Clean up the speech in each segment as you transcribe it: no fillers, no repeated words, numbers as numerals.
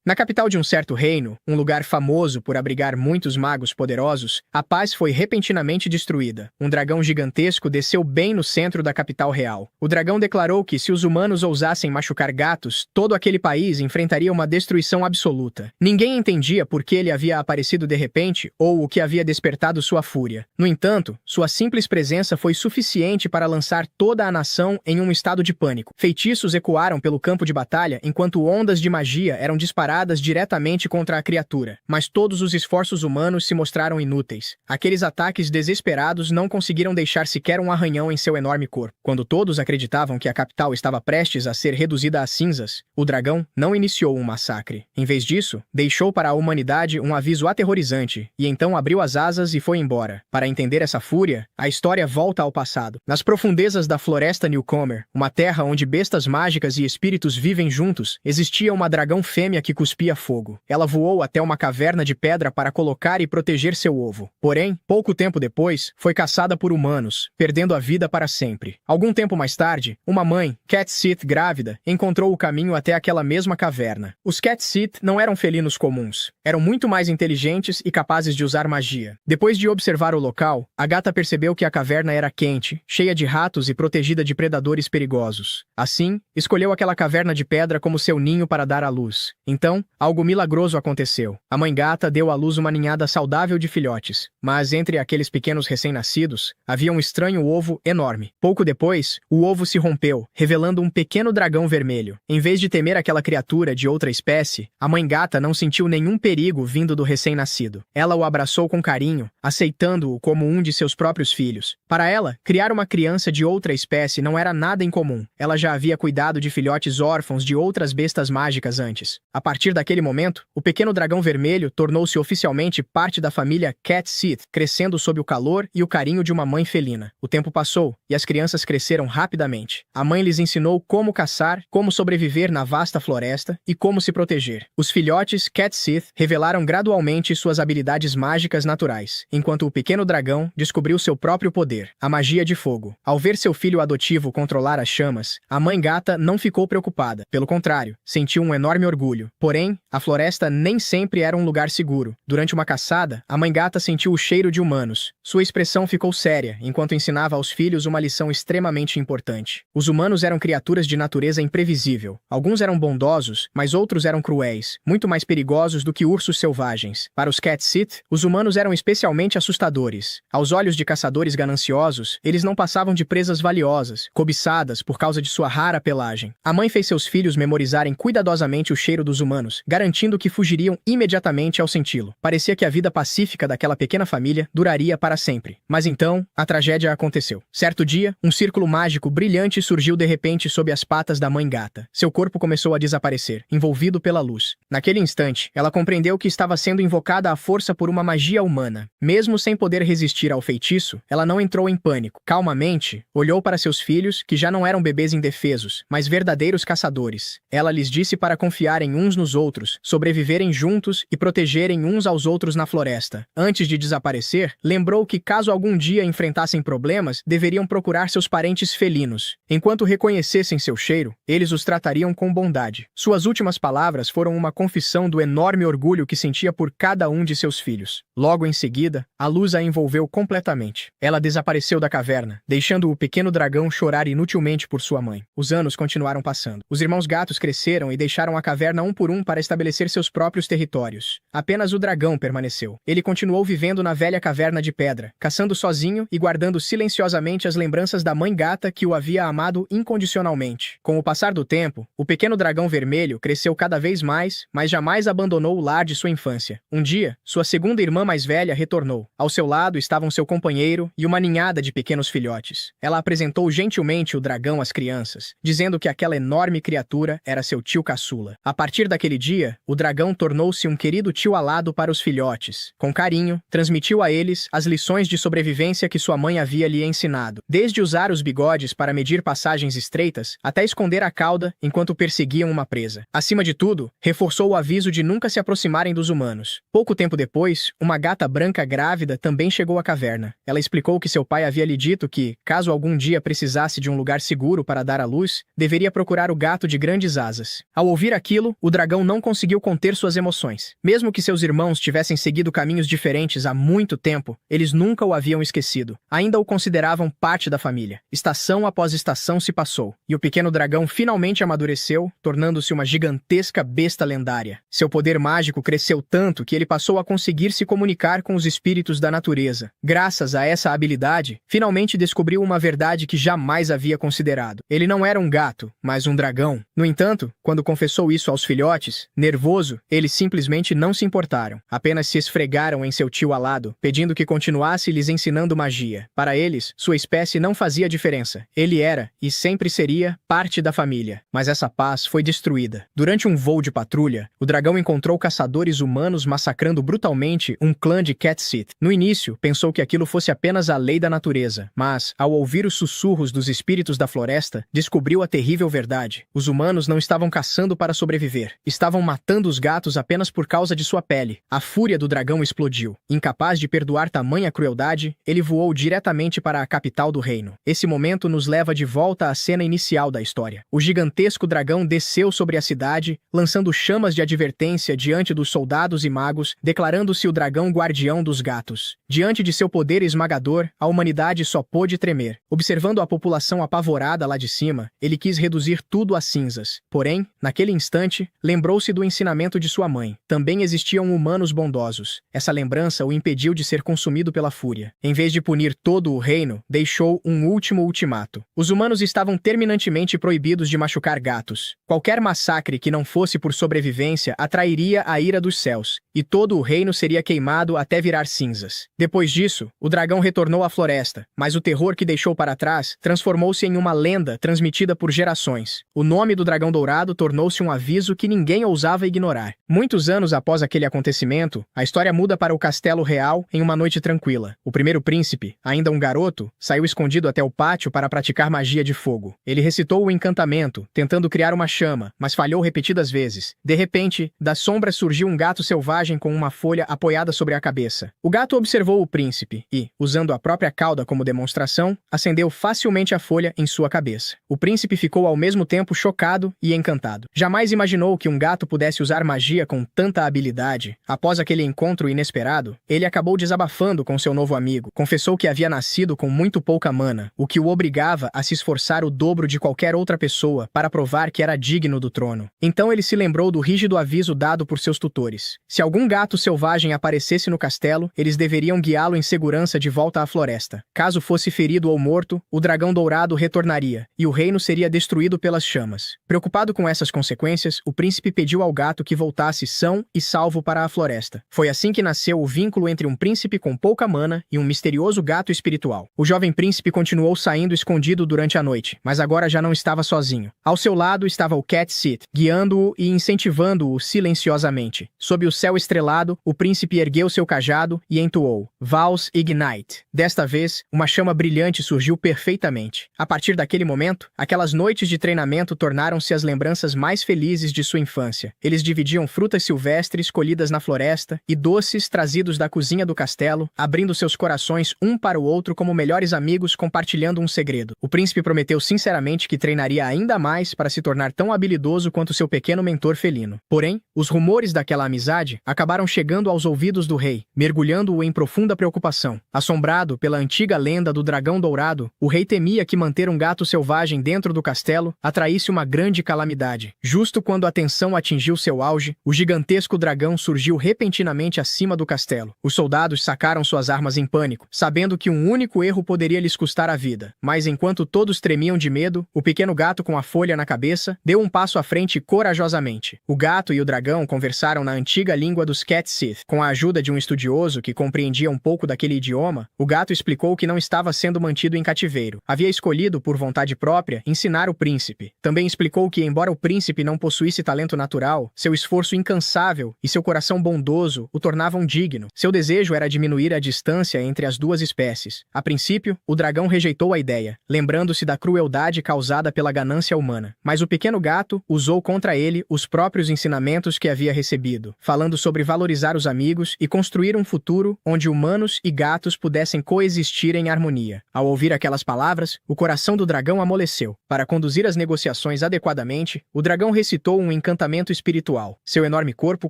Na capital de um certo reino, um lugar famoso por abrigar muitos magos poderosos, a paz foi repentinamente destruída. Um dragão gigantesco desceu bem no centro da capital real. O dragão declarou que se os humanos ousassem machucar gatos, todo aquele país enfrentaria uma destruição absoluta. Ninguém entendia por que ele havia aparecido de repente ou o que havia despertado sua fúria. No entanto, sua simples presença foi suficiente para lançar toda a nação em um estado de pânico. Feitiços ecoaram pelo campo de batalha enquanto ondas de magia eram disparadas diretamente contra a criatura. Mas todos os esforços humanos se mostraram inúteis. Aqueles ataques desesperados não conseguiram deixar sequer um arranhão em seu enorme corpo. Quando todos acreditavam que a capital estava prestes a ser reduzida a cinzas, o dragão não iniciou um massacre. Em vez disso, deixou para a humanidade um aviso aterrorizante e então abriu as asas e foi embora. Para entender essa fúria, a história volta ao passado. Nas profundezas da floresta Newcomer, uma terra onde bestas mágicas e espíritos vivem juntos, existia uma dragão fêmea que cuspia fogo. Ela voou até uma caverna de pedra para colocar e proteger seu ovo. Porém, pouco tempo depois, foi caçada por humanos, perdendo a vida para sempre. Algum tempo mais tarde, uma mãe, Cat Sith grávida, encontrou o caminho até aquela mesma caverna. Os Cat Sith não eram felinos comuns. Eram muito mais inteligentes e capazes de usar magia. Depois de observar o local, a gata percebeu que a caverna era quente, cheia de ratos e protegida de predadores perigosos. Assim, escolheu aquela caverna de pedra como seu ninho para dar à luz. Então, algo milagroso aconteceu. A mãe gata deu à luz uma ninhada saudável de filhotes, mas entre aqueles pequenos recém-nascidos, havia um estranho ovo enorme. Pouco depois, o ovo se rompeu, revelando um pequeno dragão vermelho. Em vez de temer aquela criatura de outra espécie, a mãe gata não sentiu nenhum perigo vindo do recém-nascido. Ela o abraçou com carinho, aceitando-o como um de seus próprios filhos. Para ela, criar uma criança de outra espécie não era nada incomum. Ela já havia cuidado de filhotes órfãos de outras bestas mágicas antes. A partir daquele momento, o pequeno dragão vermelho tornou-se oficialmente parte da família Cat Sith, crescendo sob o calor e o carinho de uma mãe felina. O tempo passou, e as crianças cresceram rapidamente. A mãe lhes ensinou como caçar, como sobreviver na vasta floresta e como se proteger. Os filhotes Cat Sith revelaram gradualmente suas habilidades mágicas naturais, enquanto o pequeno dragão descobriu seu próprio poder, a magia de fogo. Ao ver seu filho adotivo controlar as chamas, a mãe gata não ficou preocupada. Pelo contrário, sentiu um enorme orgulho. Porém, a floresta nem sempre era um lugar seguro. Durante uma caçada, a mãe gata sentiu o cheiro de humanos. Sua expressão ficou séria, enquanto ensinava aos filhos uma lição extremamente importante. Os humanos eram criaturas de natureza imprevisível. Alguns eram bondosos, mas outros eram cruéis, muito mais perigosos do que ursos selvagens. Para os Cat Sith, os humanos eram especialmente assustadores. Aos olhos de caçadores gananciosos, eles não passavam de presas valiosas, cobiçadas por causa de sua rara pelagem. A mãe fez seus filhos memorizarem cuidadosamente o cheiro dos humanos, garantindo que fugiriam imediatamente ao senti-lo. Parecia que a vida pacífica daquela pequena família duraria para sempre. Mas então, a tragédia aconteceu. Certo dia, um círculo mágico brilhante surgiu de repente sob as patas da mãe gata. Seu corpo começou a desaparecer, envolvido pela luz. Naquele instante, ela compreendeu que estava sendo invocada à força por uma magia humana. Mesmo sem poder resistir ao feitiço, ela não entrou em pânico. Calmamente, olhou para seus filhos, que já não eram bebês indefesos, mas verdadeiros caçadores. Ela lhes disse para confiarem uns nos outros, sobreviverem juntos e protegerem uns aos outros na floresta. Antes de desaparecer, lembrou que caso algum dia enfrentassem problemas, deveriam procurar seus parentes felinos. Enquanto reconhecessem seu cheiro, eles os tratariam com bondade. Suas últimas palavras foram uma confissão do enorme orgulho que sentia por cada um de seus filhos. Logo em seguida, a luz a envolveu completamente. Ela desapareceu da caverna, deixando o pequeno dragão chorar inutilmente por sua mãe. Os anos continuaram passando. Os irmãos gatos cresceram e deixaram a caverna um por um para estabelecer seus próprios territórios. Apenas o dragão permaneceu. Ele continuou vivendo na velha caverna de pedra, caçando sozinho e guardando silenciosamente as lembranças da mãe gata que o havia amado incondicionalmente. Com o passar do tempo, o pequeno dragão vermelho cresceu cada vez mais, mas jamais abandonou o lar de sua infância. Um dia, sua segunda irmã mais velha retornou. Ao seu lado estavam seu companheiro e uma ninhada de pequenos filhotes. Ela apresentou gentilmente o dragão às crianças, dizendo que aquela enorme criatura era seu tio caçula. A partir daquele dia, o dragão tornou-se um querido tio alado para os filhotes. Com carinho, transmitiu a eles as lições de sobrevivência que sua mãe havia lhe ensinado, desde usar os bigodes para medir passagens estreitas, até esconder a cauda enquanto perseguiam uma presa. Acima de tudo, reforçou o aviso de nunca se aproximarem dos humanos. Pouco tempo depois, uma gata branca grávida também chegou à caverna. Ela explicou que seu pai havia lhe dito que, caso algum dia precisasse de um lugar seguro para dar à luz, deveria procurar o gato de grandes asas. Ao ouvir aquilo, o dragão dragão não conseguiu conter suas emoções. Mesmo que seus irmãos tivessem seguido caminhos diferentes há muito tempo, eles nunca o haviam esquecido. Ainda o consideravam parte da família. Estação após estação se passou, e o pequeno dragão finalmente amadureceu, tornando-se uma gigantesca besta lendária. Seu poder mágico cresceu tanto que ele passou a conseguir se comunicar com os espíritos da natureza. Graças a essa habilidade, finalmente descobriu uma verdade que jamais havia considerado. Ele não era um gato, mas um dragão. No entanto, quando confessou isso aos filhotes, nervoso, eles simplesmente não se importaram. Apenas se esfregaram em seu tio alado, pedindo que continuasse lhes ensinando magia. Para eles, sua espécie não fazia diferença. Ele era, e sempre seria, parte da família. Mas essa paz foi destruída. Durante um voo de patrulha, o dragão encontrou caçadores humanos massacrando brutalmente um clã de Cat Sith. No início, pensou que aquilo fosse apenas a lei da natureza, mas, ao ouvir os sussurros dos espíritos da floresta, descobriu a terrível verdade. Os humanos não estavam caçando para sobreviver. Estavam matando os gatos apenas por causa de sua pele. A fúria do dragão explodiu. Incapaz de perdoar tamanha crueldade, ele voou diretamente para a capital do reino. Esse momento nos leva de volta à cena inicial da história. O gigantesco dragão desceu sobre a cidade, lançando chamas de advertência diante dos soldados e magos, declarando-se o dragão guardião dos gatos. Diante de seu poder esmagador, a humanidade só pôde tremer. Observando a população apavorada lá de cima, ele quis reduzir tudo a cinzas. Porém, naquele instante, lembrou-se do ensinamento de sua mãe. Também existiam humanos bondosos. Essa lembrança o impediu de ser consumido pela fúria. Em vez de punir todo o reino, deixou um último ultimato. Os humanos estavam terminantemente proibidos de machucar gatos. Qualquer massacre que não fosse por sobrevivência atrairia a ira dos céus, e todo o reino seria queimado até virar cinzas. Depois disso, o dragão retornou à floresta, mas o terror que deixou para trás transformou-se em uma lenda transmitida por gerações. O nome do dragão dourado tornou-se um aviso que ninguém ousava ignorar. Muitos anos após aquele acontecimento, a história muda para o castelo real em uma noite tranquila. O primeiro príncipe, ainda um garoto, saiu escondido até o pátio para praticar magia de fogo. Ele recitou o encantamento, tentando criar uma chama, mas falhou repetidas vezes. De repente, das sombras surgiu um gato selvagem com uma folha apoiada sobre a cabeça. O gato observou o príncipe e, usando a própria cauda como demonstração, acendeu facilmente a folha em sua cabeça. O príncipe ficou ao mesmo tempo chocado e encantado. Jamais imaginou que um gato pudesse usar magia com tanta habilidade. Após aquele encontro inesperado, ele acabou desabafando com seu novo amigo. Confessou que havia nascido com muito pouca mana, o que o obrigava a se esforçar o dobro de qualquer outra pessoa para provar que era digno do trono. Então ele se lembrou do rígido aviso dado por seus tutores. Se algum gato selvagem aparecesse no castelo, eles deveriam guiá-lo em segurança de volta à floresta. Caso fosse ferido ou morto, o dragão dourado retornaria, e o reino seria destruído pelas chamas. Preocupado com essas consequências, o príncipe pediu ao gato que voltasse são e salvo para a floresta. Foi assim que nasceu o vínculo entre um príncipe com pouca mana e um misterioso gato espiritual. O jovem príncipe continuou saindo escondido durante a noite, mas agora já não estava sozinho. Ao seu lado estava o Cat Sith, guiando-o e incentivando-o silenciosamente. Sob o céu estrelado, o príncipe ergueu seu cajado e entoou Vals Ignite. Desta vez, uma chama brilhante surgiu perfeitamente. A partir daquele momento, aquelas noites de treinamento tornaram-se as lembranças mais felizes de sua infância. Eles dividiam frutas silvestres colhidas na floresta e doces trazidos da cozinha do castelo, abrindo seus corações um para o outro como melhores amigos compartilhando um segredo. O príncipe prometeu sinceramente que treinaria ainda mais para se tornar tão habilidoso quanto seu pequeno mentor felino. Porém, os rumores daquela amizade acabaram chegando aos ouvidos do rei, mergulhando-o em profunda preocupação. Assombrado pela antiga lenda do dragão dourado, o rei temia que manter um gato selvagem dentro do castelo atraísse uma grande calamidade. Justo quando a tensão atingiu seu auge, o gigantesco dragão surgiu repentinamente acima do castelo. Os soldados sacaram suas armas em pânico, sabendo que um único erro poderia lhes custar a vida. Mas enquanto todos tremiam de medo, o pequeno gato com a folha na cabeça deu um passo à frente corajosamente. O gato e o dragão conversaram na antiga língua dos Cat Sith. Com a ajuda de um estudioso que compreendia um pouco daquele idioma, o gato explicou que não estava sendo mantido em cativeiro. Havia escolhido, por vontade própria, ensinar o príncipe. Também explicou que, embora o príncipe não possuísse talento natural, seu esforço incansável e seu coração bondoso o tornavam digno. Seu desejo era diminuir a distância entre as duas espécies. A princípio, o dragão rejeitou a ideia, lembrando-se da crueldade causada pela ganância humana. Mas o pequeno gato usou contra ele os próprios ensinamentos que havia recebido, falando sobre valorizar os amigos e construir um futuro onde humanos e gatos pudessem coexistir em harmonia. Ao ouvir aquelas palavras, o coração do dragão amoleceu. Para conduzir as negociações adequadamente, o dragão recitou um encantamento encantamento espiritual. Seu enorme corpo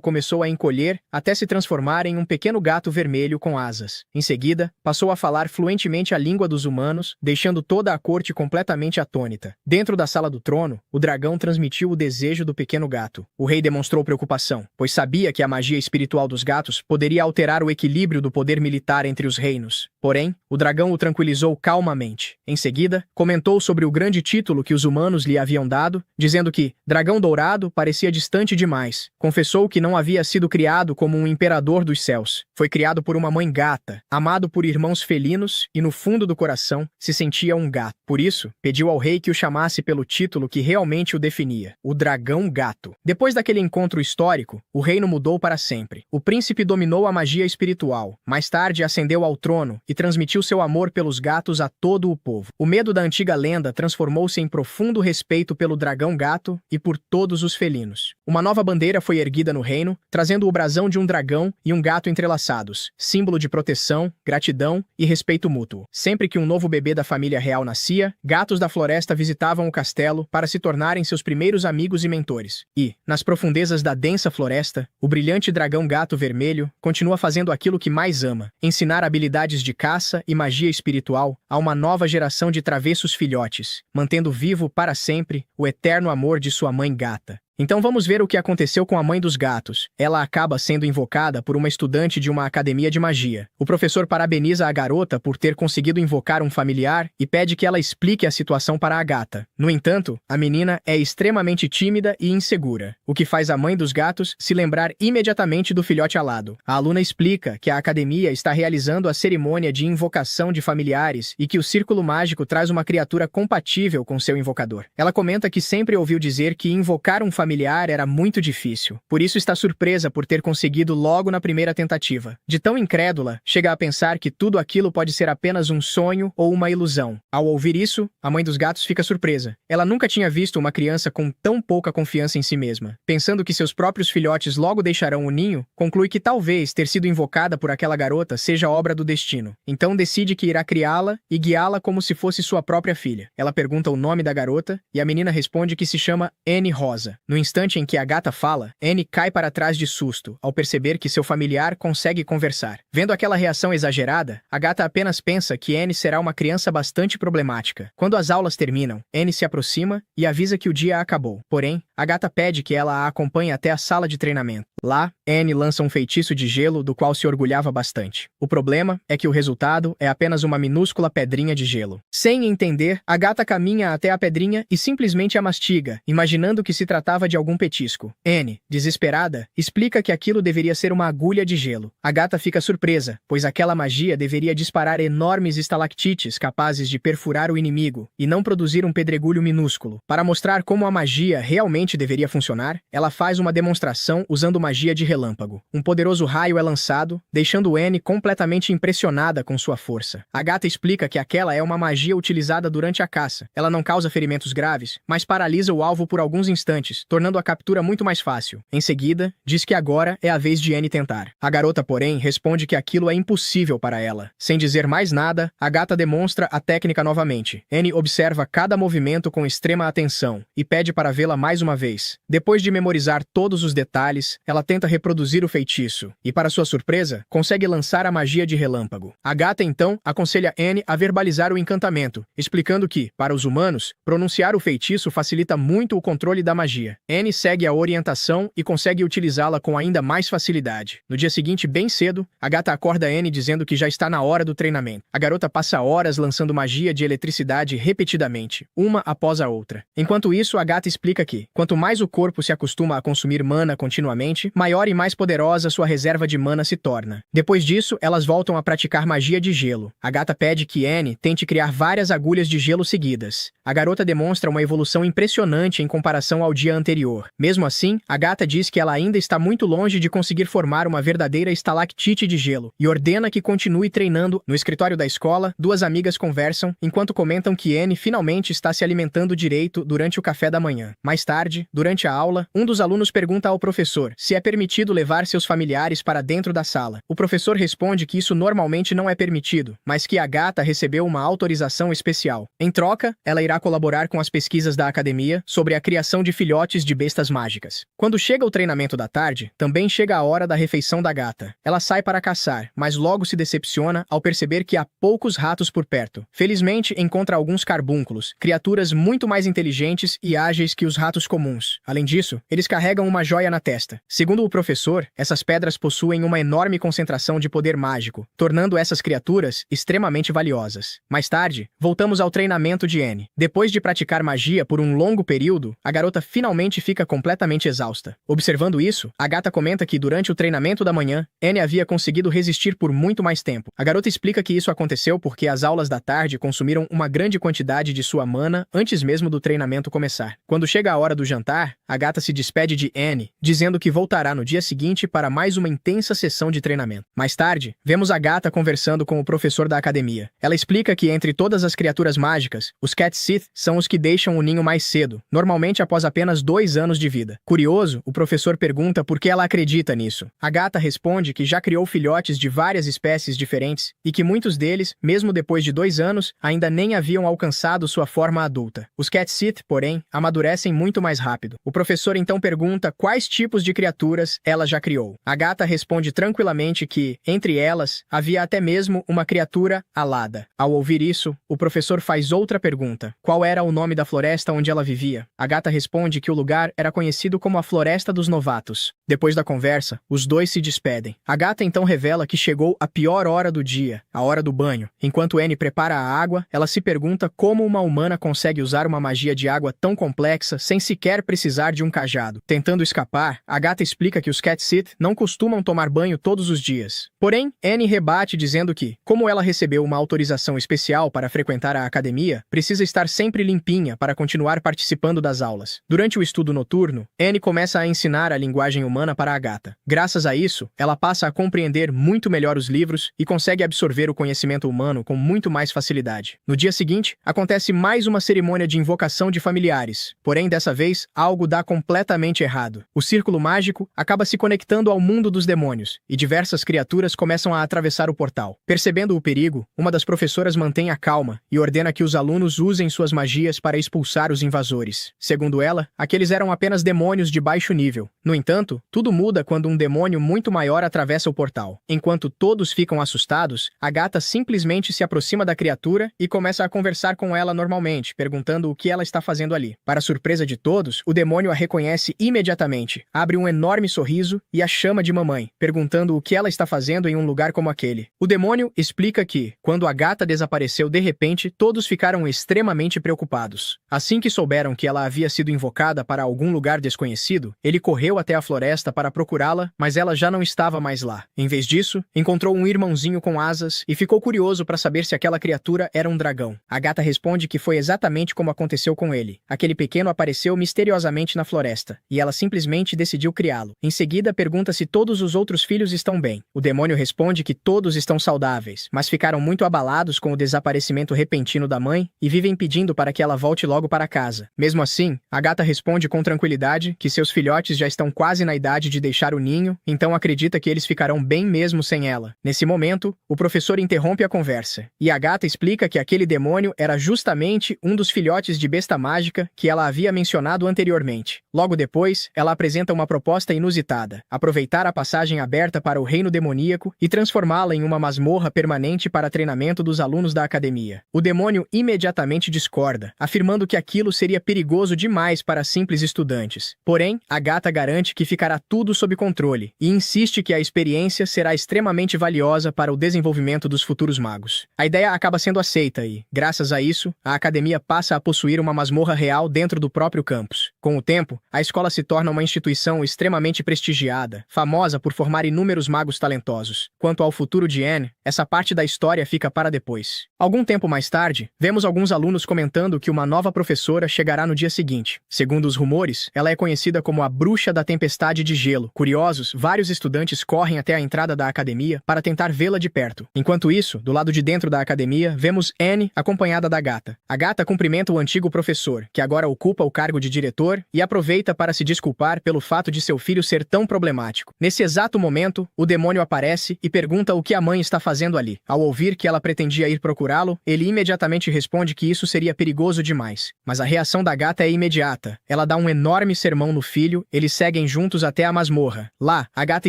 começou a encolher até se transformar em um pequeno gato vermelho com asas. Em seguida, passou a falar fluentemente a língua dos humanos, deixando toda a corte completamente atônita. Dentro da sala do trono, o dragão transmitiu o desejo do pequeno gato. O rei demonstrou preocupação, pois sabia que a magia espiritual dos gatos poderia alterar o equilíbrio do poder militar entre os reinos. Porém, o dragão o tranquilizou calmamente. Em seguida, comentou sobre o grande título que os humanos lhe haviam dado, dizendo que Dragão Dourado parecia distante demais. Confessou que não havia sido criado como um imperador dos céus. Foi criado por uma mãe gata, amado por irmãos felinos e, no fundo do coração, se sentia um gato. Por isso, pediu ao rei que o chamasse pelo título que realmente o definia, o Dragão Gato. Depois daquele encontro histórico, o reino mudou para sempre. O príncipe dominou a magia espiritual. Mais tarde, ascendeu ao trono e transmitiu seu amor pelos gatos a todo o povo. O medo da antiga lenda transformou-se em profundo respeito pelo dragão gato e por todos os felinos. Uma nova bandeira foi erguida no reino, trazendo o brasão de um dragão e um gato entrelaçados, símbolo de proteção, gratidão e respeito mútuo. Sempre que um novo bebê da família real nascia, gatos da floresta visitavam o castelo para se tornarem seus primeiros amigos e mentores. E, nas profundezas da densa floresta, o brilhante dragão gato vermelho continua fazendo aquilo que mais ama: ensinar habilidades de caça e magia espiritual a uma nova geração de travessos filhotes, mantendo vivo para sempre o eterno amor de sua mãe gata. Então vamos ver o que aconteceu com a mãe dos gatos. Ela acaba sendo invocada por uma estudante de uma academia de magia. O professor parabeniza a garota por ter conseguido invocar um familiar e pede que ela explique a situação para a gata. No entanto, a menina é extremamente tímida e insegura, o que faz a mãe dos gatos se lembrar imediatamente do filhote alado. A aluna explica que a academia está realizando a cerimônia de invocação de familiares e que o círculo mágico traz uma criatura compatível com seu invocador. Ela comenta que sempre ouviu dizer que invocar um familiar era muito difícil, por isso está surpresa por ter conseguido logo na primeira tentativa. De tão incrédula, chega a pensar que tudo aquilo pode ser apenas um sonho ou uma ilusão. Ao ouvir isso, a mãe dos gatos fica surpresa. Ela nunca tinha visto uma criança com tão pouca confiança em si mesma. Pensando que seus próprios filhotes logo deixarão o ninho, conclui que talvez ter sido invocada por aquela garota seja obra do destino. Então decide que irá criá-la e guiá-la como se fosse sua própria filha. Ela pergunta o nome da garota e a menina responde que se chama Anne Rosa. No instante em que a gata fala, Anne cai para trás de susto, ao perceber que seu familiar consegue conversar. Vendo aquela reação exagerada, a gata apenas pensa que Anne será uma criança bastante problemática. Quando as aulas terminam, Anne se aproxima e avisa que o dia acabou. Porém, a gata pede que ela a acompanhe até a sala de treinamento. Lá, Anne lança um feitiço de gelo do qual se orgulhava bastante. O problema é que o resultado é apenas uma minúscula pedrinha de gelo. Sem entender, a gata caminha até a pedrinha e simplesmente a mastiga, imaginando que se tratava de algum petisco. Anne, desesperada, explica que aquilo deveria ser uma agulha de gelo. A gata fica surpresa, pois aquela magia deveria disparar enormes estalactites capazes de perfurar o inimigo e não produzir um pedregulho minúsculo. Para mostrar como a magia realmente deveria funcionar, ela faz uma demonstração usando magia de relâmpago. Um poderoso raio é lançado, deixando Anne completamente impressionada com sua força. A gata explica que aquela é uma magia utilizada durante a caça. Ela não causa ferimentos graves, mas paralisa o alvo por alguns instantes, tornando a captura muito mais fácil. Em seguida, diz que agora é a vez de Anne tentar. A garota, porém, responde que aquilo é impossível para ela. Sem dizer mais nada, a gata demonstra a técnica novamente. Anne observa cada movimento com extrema atenção e pede para vê-la mais uma vez. Depois de memorizar todos os detalhes, ela tenta reproduzir o feitiço e, para sua surpresa, consegue lançar a magia de relâmpago. A gata, então, aconselha Anne a verbalizar o encantamento, explicando que, para os humanos, pronunciar o feitiço facilita muito o controle da magia. Anne segue a orientação e consegue utilizá-la com ainda mais facilidade. No dia seguinte, bem cedo, a gata acorda Anne dizendo que já está na hora do treinamento. A garota passa horas lançando magia de eletricidade repetidamente, uma após a outra. Enquanto isso, a gata explica que, quanto mais o corpo se acostuma a consumir mana continuamente, maior e mais poderosa sua reserva de mana se torna. Depois disso, elas voltam a praticar magia de gelo. A gata pede que Anne tente criar várias agulhas de gelo seguidas. A garota demonstra uma evolução impressionante em comparação ao dia anterior. Mesmo assim, a gata diz que ela ainda está muito longe de conseguir formar uma verdadeira estalactite de gelo e ordena que continue treinando. No escritório da escola, duas amigas conversam enquanto comentam que Anne finalmente está se alimentando direito durante o café da manhã. Mais tarde, durante a aula, um dos alunos pergunta ao professor se é permitido levar seus familiares para dentro da sala. O professor responde que isso normalmente não é permitido, mas que a gata recebeu uma autorização especial. Em troca, ela irá colaborar com as pesquisas da academia sobre a criação de filhotes filhotes de bestas mágicas. Quando chega o treinamento da tarde, também chega a hora da refeição da gata. Ela sai para caçar, mas logo se decepciona ao perceber que há poucos ratos por perto. Felizmente, encontra alguns carbúnculos, criaturas muito mais inteligentes e ágeis que os ratos comuns. Além disso, eles carregam uma joia na testa. Segundo o professor, essas pedras possuem uma enorme concentração de poder mágico, tornando essas criaturas extremamente valiosas. Mais tarde, voltamos ao treinamento de Anne. Depois de praticar magia por um longo período, a garota finalmente fica completamente exausta. Observando isso, a gata comenta que durante o treinamento da manhã, Anne havia conseguido resistir por muito mais tempo. A garota explica que isso aconteceu porque as aulas da tarde consumiram uma grande quantidade de sua mana antes mesmo do treinamento começar. Quando chega a hora do jantar, a gata se despede de Anne, dizendo que voltará no dia seguinte para mais uma intensa sessão de treinamento. Mais tarde, vemos a gata conversando com o professor da academia. Ela explica que entre todas as criaturas mágicas, os Cat Sith são os que deixam o ninho mais cedo, normalmente após apenas 2 anos de vida. Curioso, o professor pergunta por que ela acredita nisso. A gata responde que já criou filhotes de várias espécies diferentes e que muitos deles, mesmo depois de 2 anos, ainda nem haviam alcançado sua forma adulta. Os Cat Sith, porém, amadurecem muito mais rápido. O professor então pergunta quais tipos de criaturas ela já criou. A gata responde tranquilamente que, entre elas, havia até mesmo uma criatura alada. Ao ouvir isso, o professor faz outra pergunta. Qual era o nome da floresta onde ela vivia? A gata responde que o lugar era conhecido como a Floresta dos Novatos. Depois da conversa, os dois se despedem. A gata então revela que chegou a pior hora do dia, a hora do banho. Enquanto Anne prepara a água, ela se pergunta como uma humana consegue usar uma magia de água tão complexa sem sequer precisar de um cajado. Tentando escapar, a gata explica que os Cat Sith não costumam tomar banho todos os dias. Porém, Anne rebate dizendo que, como ela recebeu uma autorização especial para frequentar a academia, precisa estar sempre limpinha para continuar participando das aulas. Durante o estudo noturno, Anne começa a ensinar a linguagem humana para a gata. Graças a isso, ela passa a compreender muito melhor os livros e consegue absorver o conhecimento humano com muito mais facilidade. No dia seguinte, acontece mais uma cerimônia de invocação de familiares. Porém, dessa vez, algo dá completamente errado. O círculo mágico acaba se conectando ao mundo dos demônios, e diversas criaturas começam a atravessar o portal. Percebendo o perigo, uma das professoras mantém a calma e ordena que os alunos usem suas magias para expulsar os invasores. Segundo ela, aqueles eram apenas demônios de baixo nível. No entanto, tudo muda quando um demônio muito maior atravessa o portal. Enquanto todos ficam assustados, a gata simplesmente se aproxima da criatura e começa a conversar com ela normalmente, perguntando o que ela está fazendo ali. Para surpresa de todos, o demônio a reconhece imediatamente, abre um enorme sorriso e a chama de mamãe, perguntando o que ela está fazendo em um lugar como aquele. O demônio explica que, quando a gata desapareceu de repente, todos ficaram extremamente preocupados. Assim que souberam que ela havia sido invocada para algum lugar desconhecido, ele correu até a floresta para procurá-la, mas ela já não estava mais lá. Em vez disso, encontrou um irmãozinho com asas e ficou curioso para saber se aquela criatura era um dragão. A gata responde que foi exatamente como aconteceu com ele. Aquele pequeno apareceu misteriosamente na floresta, e ela simplesmente decidiu criá-lo. Em seguida, pergunta se todos os outros filhos estão bem. O demônio responde que todos estão saudáveis, mas ficaram muito abalados com o desaparecimento repentino da mãe e vivem pedindo para que ela volte logo para casa. Mesmo assim, a gata responde com tranquilidade que seus filhotes já estão quase na idade de deixar o ninho, então acredita que eles ficarão bem mesmo sem ela. Nesse momento, o professor interrompe a conversa, e a gata explica que aquele demônio era justamente um dos filhotes de besta mágica que ela havia mencionado anteriormente. Logo depois, ela apresenta uma proposta inusitada: aproveitar a passagem aberta para o reino demoníaco e transformá-la em uma masmorra permanente para treinamento dos alunos da academia. O demônio imediatamente discorda, afirmando que aquilo seria perigoso demais para simples estudantes. Porém, a gata garante que ficará tudo sob controle e insiste que a experiência será extremamente valiosa para o desenvolvimento dos futuros magos. A ideia acaba sendo aceita e, graças a isso, a academia passa a possuir uma masmorra real dentro do próprio campus. Com o tempo, a escola se torna uma instituição extremamente prestigiada, famosa por formar inúmeros magos talentosos. Quanto ao futuro de Anne, essa parte da história fica para depois. Algum tempo mais tarde, vemos alguns alunos comentando que uma nova professora chegará no dia seguinte. Segundo os rumores, ela é conhecida como a Bruxa da Tempestade de Gelo. Curiosos, vários estudantes correm até a entrada da academia para tentar vê-la de perto. Enquanto isso, do lado de dentro da academia, vemos Anne acompanhada da gata. A gata cumprimenta o antigo professor, que agora ocupa o cargo de diretor, e aproveita para se desculpar pelo fato de seu filho ser tão problemático. Nesse exato momento, o demônio aparece e pergunta o que a mãe está fazendo ali. Ao ouvir que ela pretendia ir procurá-lo, ele imediatamente responde que isso seria perigoso demais. Mas a reação da gata é imediata. Ela dá um enorme sermão no filho, eles seguem juntos até a masmorra. Lá, a gata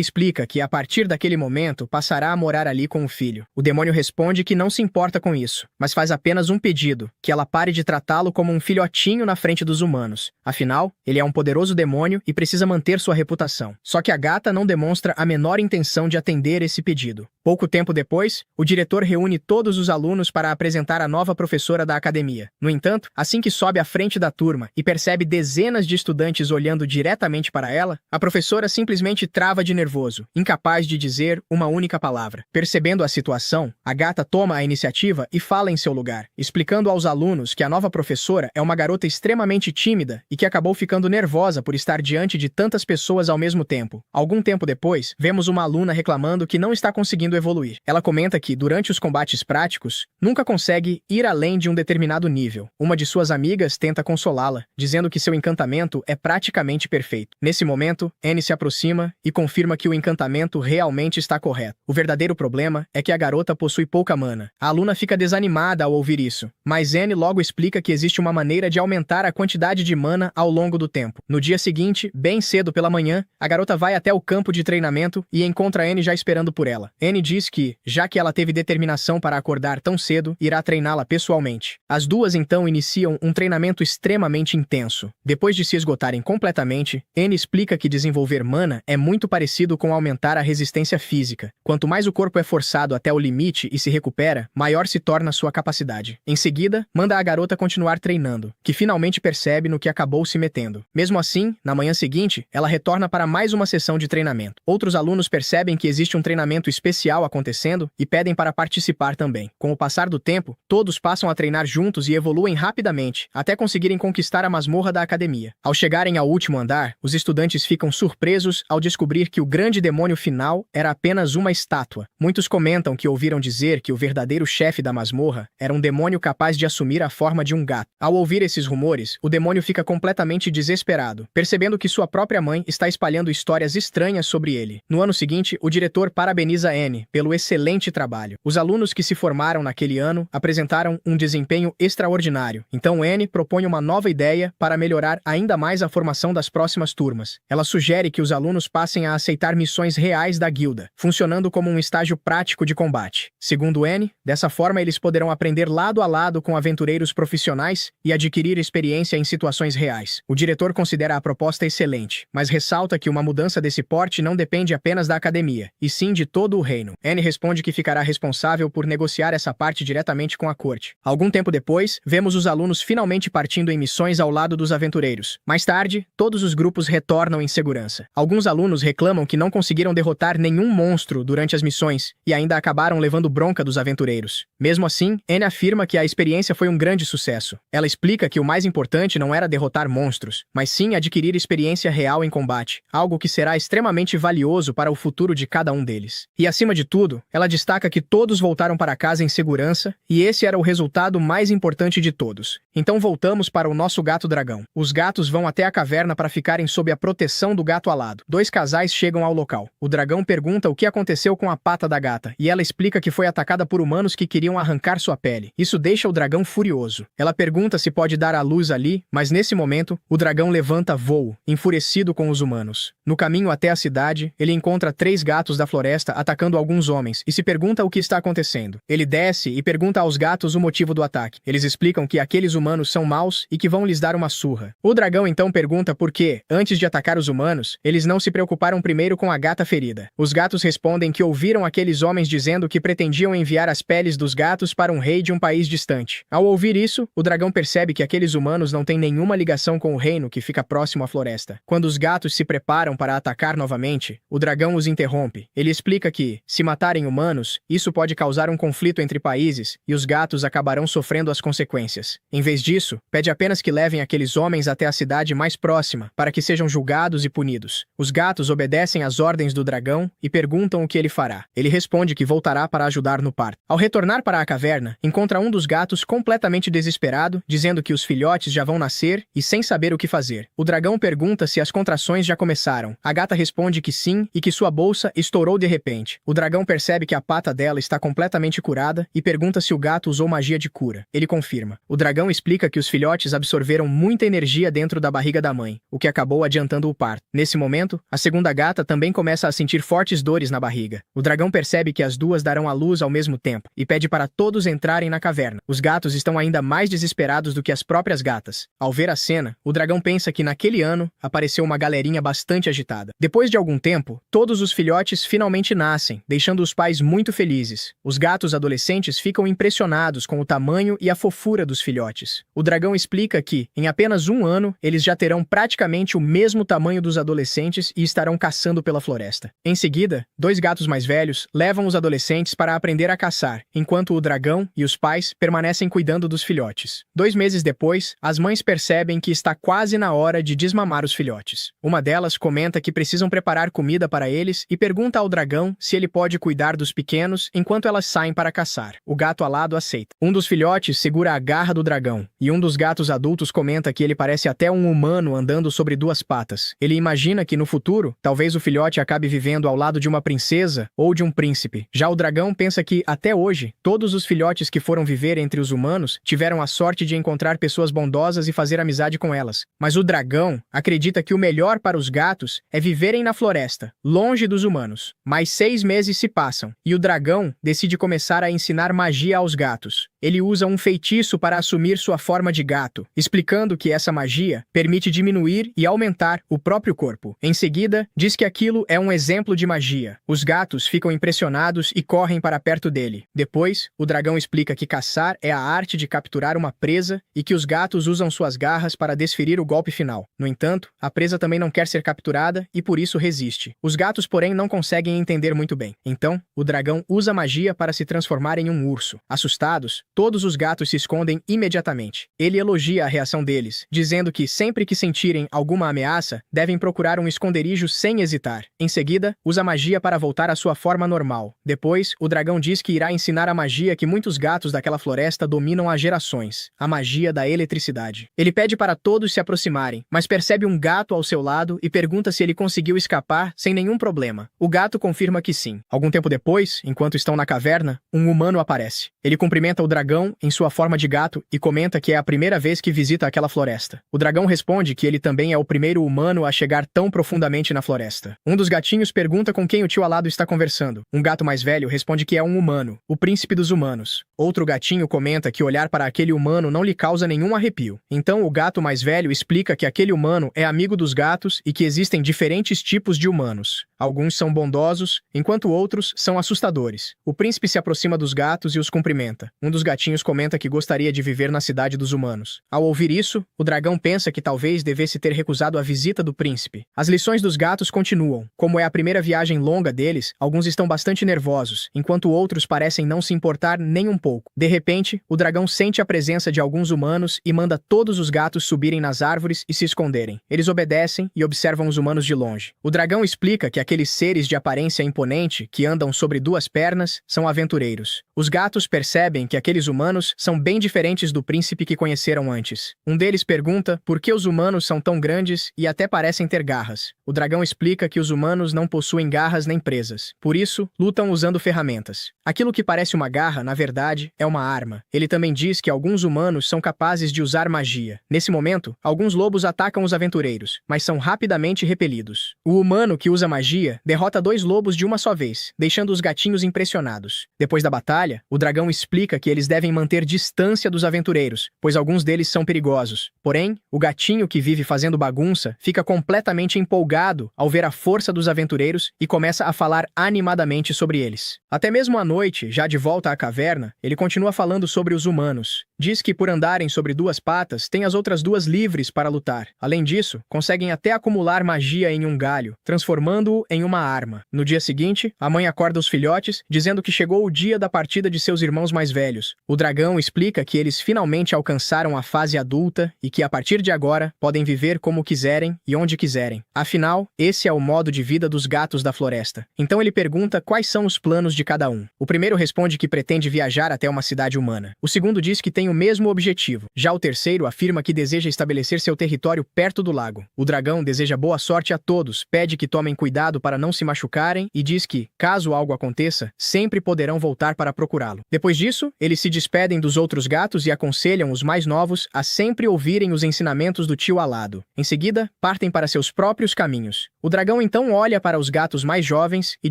explica que a partir daquele momento passará a morar ali com o filho. O demônio responde que não se importa com isso, mas faz apenas um pedido, que ela pare de tratá-lo como um filhotinho na frente dos humanos. Afinal, ele é um poderoso demônio e precisa manter sua reputação. Só que a gata não demonstra a menor intenção de atender esse pedido. Pouco tempo depois, o diretor reúne todos os alunos para apresentar a nova professora da academia. No entanto, assim que sobe à frente da turma e percebe dezenas de estudantes olhando diretamente para ela, a professora simplesmente trava de nervoso, incapaz de dizer uma única palavra. Percebendo a situação, a gata toma a iniciativa e fala em seu lugar, explicando aos alunos que a nova professora é uma garota extremamente tímida e que acabou ficando nervosa por estar diante de tantas pessoas ao mesmo tempo. Algum tempo depois, vemos uma aluna reclamando que não está conseguindo evoluir. Ela comenta que, durante os combates práticos, nunca consegue ir além de um determinado nível. Uma de suas amigas tenta consolá-la, dizendo que seu encantamento é praticamente perfeito. Nesse momento, Annie se aproxima e confirma que o encantamento realmente está correto. O verdadeiro problema é que a garota possui pouca mana. A aluna fica desanimada ao ouvir isso, mas Annie logo explica que existe uma maneira de aumentar a quantidade de mana ao longo do tempo. No dia seguinte, bem cedo pela manhã, a garota vai até o campo de treinamento e encontra Annie já esperando por ela. Annie diz que, já que ela teve determinação para acordar tão cedo, irá treiná-la pessoalmente. As duas então iniciam um treinamento extremamente intenso. Depois de se esgotarem completamente, Annie explica que desenvolver mana é muito parecido com aumentar a resistência física. Quanto mais o corpo é forçado até o limite e se recupera, maior se torna sua capacidade. Em seguida, manda a garota continuar treinando, que finalmente percebe no que acabou se metendo. Mesmo assim, na manhã seguinte, ela retorna para mais uma sessão de treinamento. Outros alunos percebem que existe um treinamento especial acontecendo e pedem para participar também. Com o passar do tempo, todos passam a treinar juntos e evoluem rapidamente, até conseguirem conquistar a masmorra da academia. Ao chegarem ao último andar, os estudantes ficam surpresos ao descobrir que o grande demônio final era apenas uma estátua. Muitos comentam que ouviram dizer que o verdadeiro chefe da masmorra era um demônio capaz de assumir a forma de um gato. Ao ouvir esses rumores, o demônio fica completamente desesperado, percebendo que sua própria mãe está espalhando histórias estranhas sobre ele. No ano seguinte, o diretor parabeniza Annie pelo excelente trabalho. Os alunos que se formaram naquele ano apresentaram um desempenho extraordinário. Então Annie propõe uma nova ideia para melhorar ainda mais a formação das próximas turmas. Ela sugere que os alunos passem a aceitar missões reais da guilda, funcionando como um estágio prático de combate. Segundo Annie, dessa forma eles poderão aprender lado a lado com aventureiros profissionais e adquirir experiência em situações reais. O diretor considera a proposta excelente, mas ressalta que uma mudança desse porte não depende apenas da academia, e sim de todo o reino. Annie responde que ficará responsável por negociar essa parte diretamente com a corte. Algum tempo depois, vemos os alunos finalmente partindo em missões ao lado dos aventureiros. Mais tarde, todos os grupos retornam em segurança. Alguns alunos reclamam que não conseguiram derrotar nenhum monstro durante as missões e ainda acabaram levando bronca dos aventureiros. Mesmo assim, Annie afirma que a experiência foi um grande sucesso. Ela explica que o mais importante não era derrotar monstros, mas sim adquirir experiência real em combate, algo que será extremamente valioso para o futuro de cada um deles. E acima de tudo, ela destaca que todos voltaram para casa em segurança e esse era o resultado mais importante de todos. Então voltamos para o nosso gato dragão. Os gatos vão até a caverna para ficarem sob a proteção do gato alado. Dois casais chegam ao local. O dragão pergunta o que aconteceu com a pata da gata e ela explica que foi atacada por humanos que queriam arrancar sua pele. Isso deixa o dragão furioso. Ela pergunta se pode dar à luz ali, mas nesse momento, o dragão levanta voo, enfurecido com os humanos. No caminho até a cidade, ele encontra 3 gatos da floresta atacando alguns homens e se pergunta o que está acontecendo. Ele desce e pergunta aos gatos o motivo do ataque. Eles explicam que aqueles humanos são maus e que vão lhes dar uma surra. O dragão então pergunta por que, antes de atacar os humanos, eles não se preocuparam primeiro com a gata ferida. Os gatos respondem que ouviram aqueles homens dizendo que pretendiam enviar as peles dos gatos para um rei de um país distante. Ao ouvir isso, o dragão percebe que aqueles humanos não têm nenhuma ligação com o reino que fica próximo à floresta. Quando os gatos se preparam para atacar novamente, o dragão os interrompe. Ele explica que, se matarem humanos, isso pode causar um conflito entre países e os gatos acabarão sofrendo as consequências. Em vez disso, pede apenas que levem aqueles homens até a cidade mais próxima para que sejam julgados e punidos. Os gatos obedecem às ordens do dragão e perguntam o que ele fará. Ele responde que voltará para ajudar no parto. Ao retornar para a caverna, encontra um dos gatos completamente desesperado, dizendo que os filhotes já vão nascer e sem saber o que fazer. O dragão pergunta se as contrações já começaram. A gata responde que sim e que sua bolsa estourou de repente. O dragão dragão percebe que a pata dela está completamente curada e pergunta se o gato usou magia de cura. Ele confirma. O dragão explica que os filhotes absorveram muita energia dentro da barriga da mãe, o que acabou adiantando o parto. Nesse momento, a segunda gata também começa a sentir fortes dores na barriga. O dragão percebe que as duas darão à luz ao mesmo tempo e pede para todos entrarem na caverna. Os gatos estão ainda mais desesperados do que as próprias gatas. Ao ver a cena, o dragão pensa que naquele ano apareceu uma galerinha bastante agitada. Depois de algum tempo, todos os filhotes finalmente nascem, deixando os pais muito felizes. Os gatos adolescentes ficam impressionados com o tamanho e a fofura dos filhotes. O dragão explica que, em apenas um ano, eles já terão praticamente o mesmo tamanho dos adolescentes e estarão caçando pela floresta. Em seguida, dois gatos mais velhos levam os adolescentes para aprender a caçar, enquanto o dragão e os pais permanecem cuidando dos filhotes. 2 meses depois, as mães percebem que está quase na hora de desmamar os filhotes. Uma delas comenta que precisam preparar comida para eles e pergunta ao dragão se ele pode cuidar dos pequenos enquanto elas saem para caçar. O gato alado aceita. Um dos filhotes segura a garra do dragão, e um dos gatos adultos comenta que ele parece até um humano andando sobre 2 patas. Ele imagina que no futuro, talvez o filhote acabe vivendo ao lado de uma princesa ou de um príncipe. Já o dragão pensa que, até hoje, todos os filhotes que foram viver entre os humanos tiveram a sorte de encontrar pessoas bondosas e fazer amizade com elas. Mas o dragão acredita que o melhor para os gatos é viverem na floresta, longe dos humanos. Mais 6 meses se passam, e o dragão decide começar a ensinar magia aos gatos. Ele usa um feitiço para assumir sua forma de gato, explicando que essa magia permite diminuir e aumentar o próprio corpo. Em seguida, diz que aquilo é um exemplo de magia. Os gatos ficam impressionados e correm para perto dele. Depois, o dragão explica que caçar é a arte de capturar uma presa e que os gatos usam suas garras para desferir o golpe final. No entanto, a presa também não quer ser capturada e por isso resiste. Os gatos, porém, não conseguem entender muito bem. Então, o dragão usa magia para se transformar em um urso. Assustados, todos os gatos se escondem imediatamente. Ele elogia a reação deles, dizendo que sempre que sentirem alguma ameaça, devem procurar um esconderijo sem hesitar. Em seguida, usa magia para voltar à sua forma normal. Depois, o dragão diz que irá ensinar a magia que muitos gatos daquela floresta dominam há gerações, a magia da eletricidade. Ele pede para todos se aproximarem, mas percebe um gato ao seu lado e pergunta se ele conseguiu escapar sem nenhum problema. O gato confirma que sim. Algum tempo depois, enquanto estão na caverna, um humano aparece. Ele cumprimenta o dragão em sua forma de gato e comenta que é a primeira vez que visita aquela floresta. O dragão responde que ele também é o primeiro humano a chegar tão profundamente na floresta. Um dos gatinhos pergunta com quem o tio alado está conversando. Um gato mais velho responde que é um humano, o príncipe dos humanos. Outro gatinho comenta que olhar para aquele humano não lhe causa nenhum arrepio. Então o gato mais velho explica que aquele humano é amigo dos gatos e que existem diferentes tipos de humanos. Alguns são bondosos, enquanto outros são assustadores. O príncipe se aproxima dos gatos e os cumprimenta. Um dos gatinhos comenta que gostaria de viver na cidade dos humanos. Ao ouvir isso, o dragão pensa que talvez devesse ter recusado a visita do príncipe. As lições dos gatos continuam. Como é a primeira viagem longa deles, alguns estão bastante nervosos, enquanto outros parecem não se importar nem um pouco. De repente, o dragão sente a presença de alguns humanos e manda todos os gatos subirem nas árvores e se esconderem. Eles obedecem e observam os humanos de longe. O dragão explica que aqueles seres de aparência imponente, que andam sobre 2 pernas, são aventureiros. Os gatos percebem que aqueles humanos são bem diferentes do príncipe que conheceram antes. Um deles pergunta por que os humanos são tão grandes e até parecem ter garras. O dragão explica que os humanos não possuem garras nem presas. Por isso, lutam usando ferramentas. Aquilo que parece uma garra, na verdade, é uma arma. Ele também diz que alguns humanos são capazes de usar magia. Nesse momento, alguns lobos atacam os aventureiros, mas são rapidamente repelidos. O humano que usa magia derrota 2 lobos de uma só vez, deixando os gatinhos impressionados. Depois da batalha, o dragão explica que eles devem manter distância dos aventureiros, pois alguns deles são perigosos. Porém, o gatinho que vive fazendo bagunça fica completamente empolgado ao ver a força dos aventureiros e começa a falar animadamente sobre eles. Até mesmo à noite, já de volta à caverna, ele continua falando sobre os humanos. Diz que por andarem sobre 2 patas, tem as outras 2 livres para lutar. Além disso, conseguem até acumular magia em um galho, transformando-o em uma arma. No dia seguinte, a mãe acorda os filhotes, dizendo que chegou o dia da partida de seus irmãos mais velhos. O dragão explica que eles finalmente alcançaram a fase adulta e que a partir de agora podem viver como quiserem e onde quiserem. Afinal, esse é o modo de vida dos gatos da floresta. Então ele pergunta quais são os planos de cada um. O primeiro responde que pretende viajar até uma cidade humana. O segundo diz que tem o mesmo objetivo. Já o terceiro afirma que deseja estabelecer seu território perto do lago. O dragão deseja boa sorte a todos, pede que tomem cuidado para não se machucarem e diz que, caso algo aconteça, sempre poderão voltar para procurá-lo. Depois disso, eles se despedem dos outros gatos e aconselham os mais novos a sempre ouvirem os ensinamentos do tio alado. Em seguida, partem para seus próprios caminhos. O dragão então olha para os gatos mais jovens e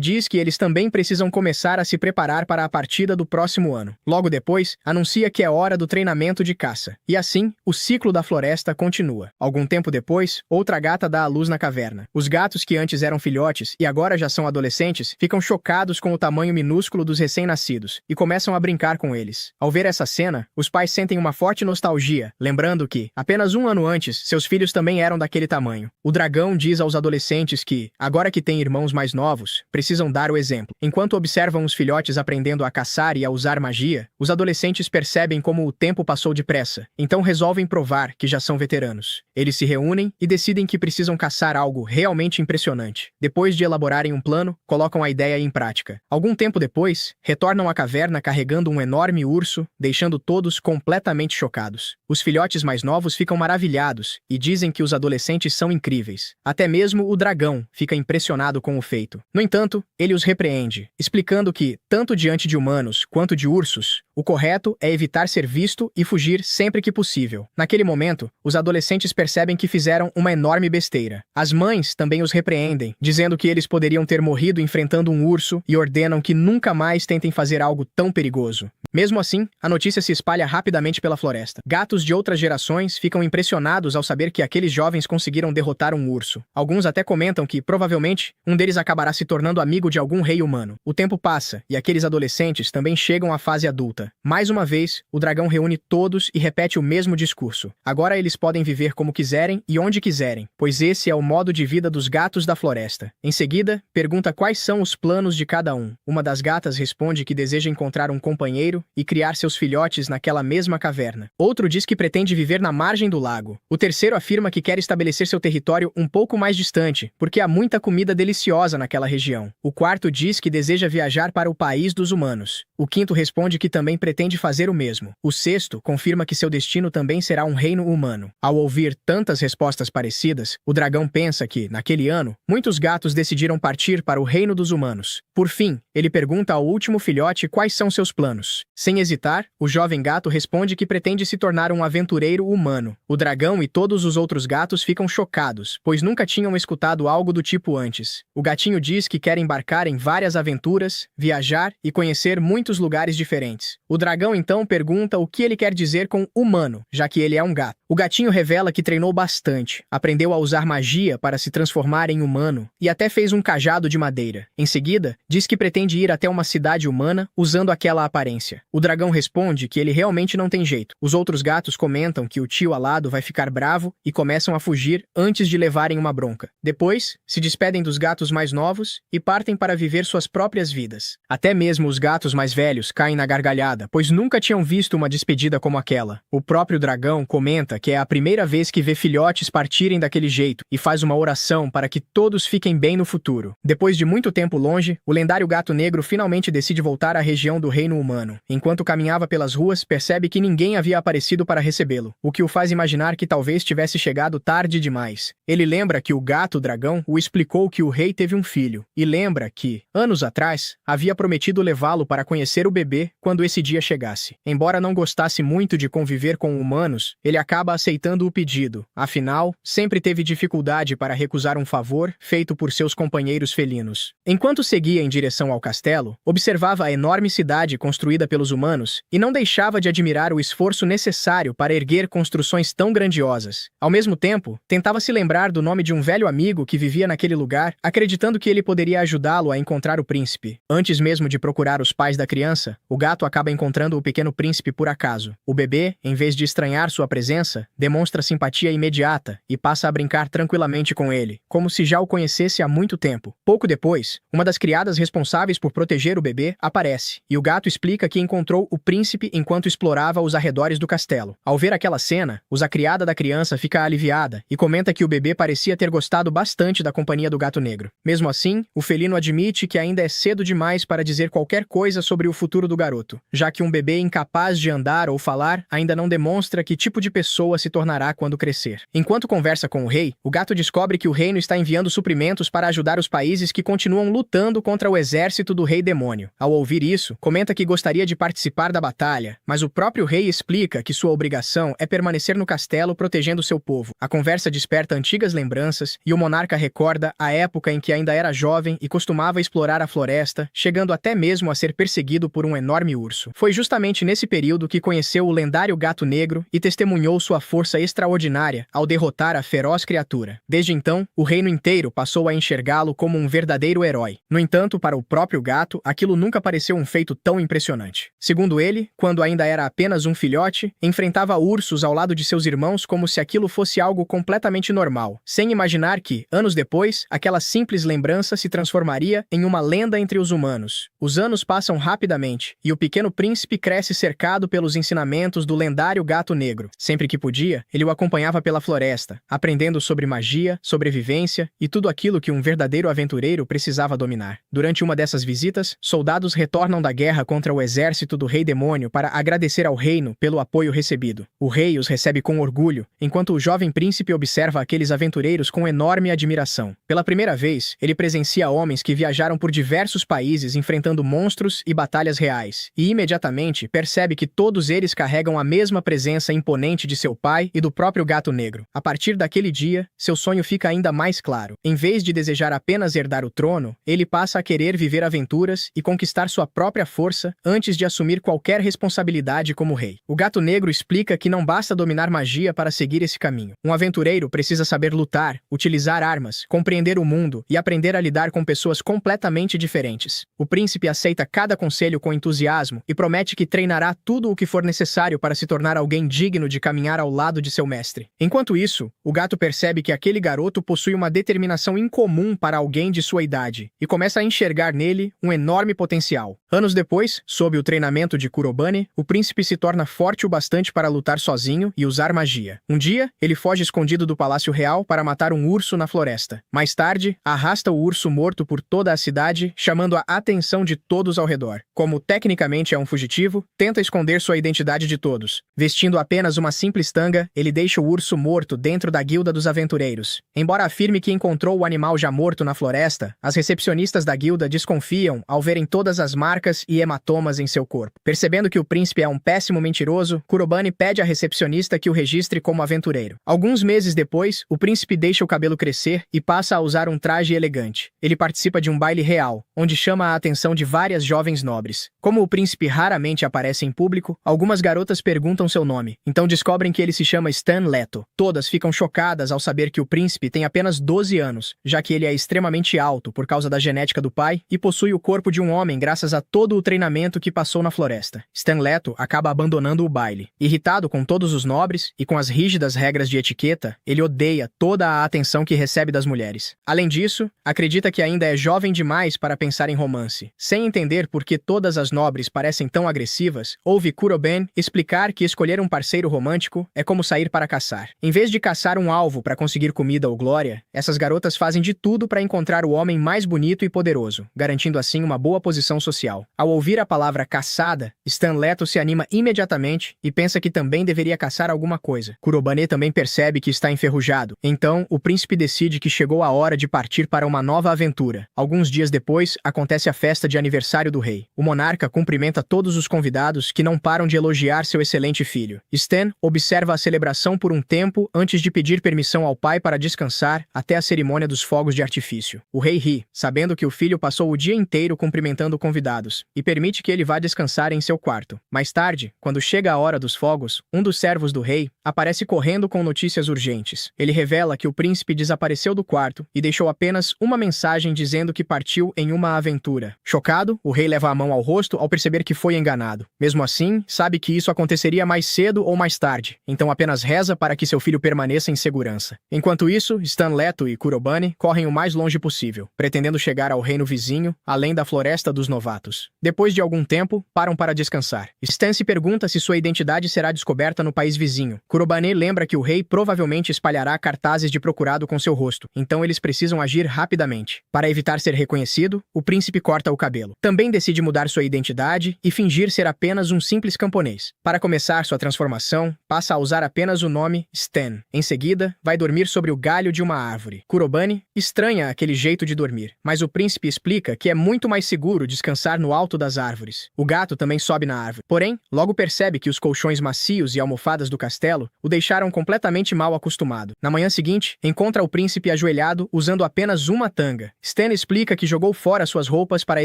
diz que eles também precisam começar a se preparar para a partida do próximo ano. Logo depois, anuncia que é hora do treinamento de caça. E assim, o ciclo da floresta continua. Algum tempo depois, outra gata dá à luz na caverna. Os gatos que antes eram filhotes e agora já são adolescentes ficam chocados com o tamanho minúsculo dos recém-nascidos e começam a brincar com eles. Ao ver essa cena, os pais sentem uma forte nostalgia, lembrando que, apenas um ano antes, seus filhos também eram daquele tamanho. O dragão diz aos adolescentes que, agora que têm irmãos mais novos, precisam dar o exemplo. Enquanto observam os filhotes aprendendo a caçar e a usar magia, os adolescentes percebem como o tempo passou depressa, então resolvem provar que já são veteranos. Eles se reúnem e decidem que precisam caçar algo realmente impressionante. Depois de elaborarem um plano, colocam a ideia em prática. Algum tempo depois, retornam à caverna carregando um enorme urso, deixando todos completamente chocados. Os filhotes mais novos ficam maravilhados e dizem que os adolescentes são incríveis. Até mesmo o dragão fica impressionado com o feito. No entanto, ele os repreende, explicando que, tanto diante de humanos quanto de ursos, o correto é evitar ser visto e fugir sempre que possível. Naquele momento, os adolescentes percebem que fizeram uma enorme besteira. As mães também os repreendem, dizendo que eles poderiam ter morrido enfrentando um urso e ordenam que nunca mais tentem fazer algo tão perigoso. Mesmo assim, a notícia se espalha rapidamente pela floresta. Gatos de outras gerações ficam impressionados ao saber que aqueles jovens conseguiram derrotar um urso. Alguns até comentam que, provavelmente, um deles acabará se tornando amigo de algum rei humano. O tempo passa, e aqueles adolescentes também chegam à fase adulta. Mais uma vez, o dragão reúne todos e repete o mesmo discurso. Agora eles podem viver como quiserem e onde quiserem, pois esse é o modo de vida dos gatos da floresta. Em seguida, pergunta quais são os planos de cada um. Uma das gatas responde que deseja encontrar um companheiro e criar seus filhotes naquela mesma caverna. Outro diz que pretende viver na margem do lago. O terceiro afirma que quer estabelecer seu território um pouco mais distante, porque há muita comida deliciosa naquela região. O quarto diz que deseja viajar para o país dos humanos. O quinto responde que também pretende fazer o mesmo. O sexto confirma que seu destino também será um reino humano. Ao ouvir tantas respostas parecidas, o dragão pensa que, naquele ano, muitos gatos decidiram partir para o reino dos humanos. Por fim, ele pergunta ao último filhote quais são seus planos. Sem hesitar, o jovem gato responde que pretende se tornar um aventureiro humano. O dragão e todos os outros gatos ficam chocados, pois nunca tinham escutado algo do tipo antes. O gatinho diz que quer embarcar em várias aventuras, viajar e conhecer muitos lugares diferentes. O dragão então pergunta o que ele quer dizer com humano, já que ele é um gato. O gatinho revela que treinou bastante, aprendeu a usar magia para se transformar em humano e até fez um cajado de madeira. Em seguida, diz que pretende ir até uma cidade humana usando aquela aparência. O dragão responde que ele realmente não tem jeito. Os outros gatos comentam que o tio alado vai ficar bravo e começam a fugir antes de levarem uma bronca. Depois, se despedem dos gatos mais novos e partem para viver suas próprias vidas. Até mesmo os gatos mais velhos caem na gargalhada, pois nunca tinham visto uma despedida como aquela. O próprio dragão comenta que é a primeira vez que vê filhotes partirem daquele jeito e faz uma oração para que todos fiquem bem no futuro. Depois de muito tempo longe, o lendário gato negro finalmente decide voltar à região do reino humano. Enquanto caminhava pelas ruas, percebe que ninguém havia aparecido para recebê-lo, o que o faz imaginar que talvez tivesse chegado tarde demais. Ele lembra que o gato-dragão o explicou que o rei teve um filho, e lembra que, anos atrás, havia prometido levá-lo para conhecer o bebê quando esse dia chegasse. Embora não gostasse muito de conviver com humanos, ele acaba aceitando o pedido. Afinal, sempre teve dificuldade para recusar um favor feito por seus companheiros felinos. Enquanto seguia em direção ao castelo, observava a enorme cidade construída pelos humanos e não deixava de admirar o esforço necessário para erguer construções tão grandiosas. Ao mesmo tempo, tentava se lembrar do nome de um velho amigo que vivia naquele lugar, acreditando que ele poderia ajudá-lo a encontrar o príncipe. Antes mesmo de procurar os pais da criança, o gato acaba encontrando o pequeno príncipe por acaso. O bebê, em vez de estranhar sua presença, demonstra simpatia imediata e passa a brincar tranquilamente com ele, como se já o conhecesse há muito tempo. Pouco depois, uma das criadas responsáveis por proteger o bebê aparece, e o gato explica que encontrou o príncipe enquanto explorava os arredores do castelo. Ao ver aquela cena, a criada da criança fica aliviada e comenta que o bebê parecia ter gostado bastante da companhia do gato negro. Mesmo assim, o felino admite que ainda é cedo demais para dizer qualquer coisa sobre o futuro do garoto, já já que um bebê incapaz de andar ou falar ainda não demonstra que tipo de pessoa se tornará quando crescer. Enquanto conversa com o rei, o gato descobre que o reino está enviando suprimentos para ajudar os países que continuam lutando contra o exército do rei demônio. Ao ouvir isso, comenta que gostaria de participar da batalha, mas o próprio rei explica que sua obrigação é permanecer no castelo protegendo seu povo. A conversa desperta antigas lembranças e o monarca recorda a época em que ainda era jovem e costumava explorar a floresta, chegando até mesmo a ser perseguido por um enorme urso. Foi justamente nesse período que conheceu o lendário gato negro e testemunhou sua força extraordinária ao derrotar a feroz criatura. Desde então, o reino inteiro passou a enxergá-lo como um verdadeiro herói. No entanto, para o próprio gato, aquilo nunca pareceu um feito tão impressionante. Segundo ele, quando ainda era apenas um filhote, enfrentava ursos ao lado de seus irmãos como se aquilo fosse algo completamente normal, sem imaginar que, anos depois, aquela simples lembrança se transformaria em uma lenda entre os humanos. Os anos passam rapidamente, e o pequeno príncipe cresce cercado pelos ensinamentos do lendário gato negro. Sempre que podia, ele o acompanhava pela floresta, aprendendo sobre magia, sobrevivência e tudo aquilo que um verdadeiro aventureiro precisava dominar. Durante uma dessas visitas, soldados retornam da guerra contra o exército do rei demônio para agradecer ao reino pelo apoio recebido. O rei os recebe com orgulho, enquanto o jovem príncipe observa aqueles aventureiros com enorme admiração. Pela primeira vez, ele presencia homens que viajaram por diversos países enfrentando monstros e batalhas reais, e imediatamente percebe que todos eles carregam a mesma presença imponente de seu pai e do próprio gato negro. A partir daquele dia, seu sonho fica ainda mais claro. Em vez de desejar apenas herdar o trono, ele passa a querer viver aventuras e conquistar sua própria força antes de assumir qualquer responsabilidade como rei. O gato negro explica que não basta dominar magia para seguir esse caminho. Um aventureiro precisa saber lutar, utilizar armas, compreender o mundo e aprender a lidar com pessoas completamente diferentes. O príncipe aceita cada conselho com entusiasmo e promete que treinará tudo o que for necessário para se tornar alguém digno de caminhar ao lado de seu mestre. Enquanto isso, o gato percebe que aquele garoto possui uma determinação incomum para alguém de sua idade e começa a enxergar nele um enorme potencial. Anos depois, sob o treinamento de Kurobane, o príncipe se torna forte o bastante para lutar sozinho e usar magia. Um dia, ele foge escondido do Palácio Real para matar um urso na floresta. Mais tarde, arrasta o urso morto por toda a cidade, chamando a atenção de todos ao redor. Como tecnicamente é um fugitivo, tenta esconder sua identidade de todos. Vestindo apenas uma simples tanga, ele deixa o urso morto dentro da guilda dos aventureiros. Embora afirme que encontrou o animal já morto na floresta, as recepcionistas da guilda desconfiam ao verem todas as marcas e hematomas em seu corpo. Percebendo que o príncipe é um péssimo mentiroso, Kurobane pede à recepcionista que o registre como aventureiro. Alguns meses depois, o príncipe deixa o cabelo crescer e passa a usar um traje elegante. Ele participa de um baile real, onde chama a atenção de várias jovens nobres. Como o príncipe raramente aparece em público, algumas garotas perguntam seu nome, então descobrem que ele se chama Stan Leto. Todas ficam chocadas ao saber que o príncipe tem apenas 12 anos, já que ele é extremamente alto por causa da genética do pai e possui o corpo de um homem graças a todo o treinamento que passou na floresta. Stan Leto acaba abandonando o baile. Irritado com todos os nobres e com as rígidas regras de etiqueta, ele odeia toda a atenção que recebe das mulheres. Além disso, acredita que ainda é jovem demais para pensar em romance. Sem entender por que todas as nobres parecem tão agressivas, ouve Kurobane explicar que escolher um parceiro romântico é como sair para caçar. Em vez de caçar um alvo para conseguir comida ou glória, essas garotas fazem de tudo para encontrar o homem mais bonito e poderoso, garantindo assim uma boa posição social. Ao ouvir a palavra caçada, Stan Leto se anima imediatamente e pensa que também deveria caçar alguma coisa. Kurobane também percebe que está enferrujado. Então, o príncipe decide que chegou a hora de partir para uma nova aventura. Alguns dias depois, acontece a festa de aniversário do rei. O monarca cumprimenta todos os convidados que não param de elogiar seu excelente filho. Stan observa a celebração por um tempo antes de pedir permissão ao pai para descansar até a cerimônia dos fogos de artifício. O rei ri, sabendo que o filho passou o dia inteiro cumprimentando convidados, e permite que ele vá descansar em seu quarto. Mais tarde, quando chega a hora dos fogos, um dos servos do rei aparece correndo com notícias urgentes. Ele revela que o príncipe desapareceu do quarto e deixou apenas uma mensagem dizendo que partiu em uma aventura. Chocado, o rei leva a mão ao rosto ao perceber que foi enganado. Mesmo assim, sabe que isso aconteceria mais cedo ou mais tarde, então apenas reza para que seu filho permaneça em segurança. Enquanto isso, Stan Leto e Kurobane correm o mais longe possível, pretendendo chegar ao reino vizinho, além da Floresta dos Novatos. Depois de algum tempo, param para descansar. Stan se pergunta se sua identidade será descoberta no país vizinho. Kurobane lembra que o rei provavelmente espalhará cartazes de procurado com seu rosto, então eles precisam agir rapidamente. Para evitar ser reconhecido, o príncipe corta o cabelo. Também decide mudar sua identidade e fingir ser apenas um simples camponês. Para começar sua transformação, passa a usar apenas o nome Stan. Em seguida, vai dormir sobre o galho de uma árvore. Kurobane estranha aquele jeito de dormir, mas o príncipe explica que é muito mais seguro descansar no alto das árvores. O gato também sobe na árvore. Porém, logo percebe que os colchões macios e almofadas do castelo o deixaram completamente mal acostumado. Na manhã seguinte, encontra o príncipe ajoelhado usando apenas uma tanga. Stan explica que jogou fora suas roupas para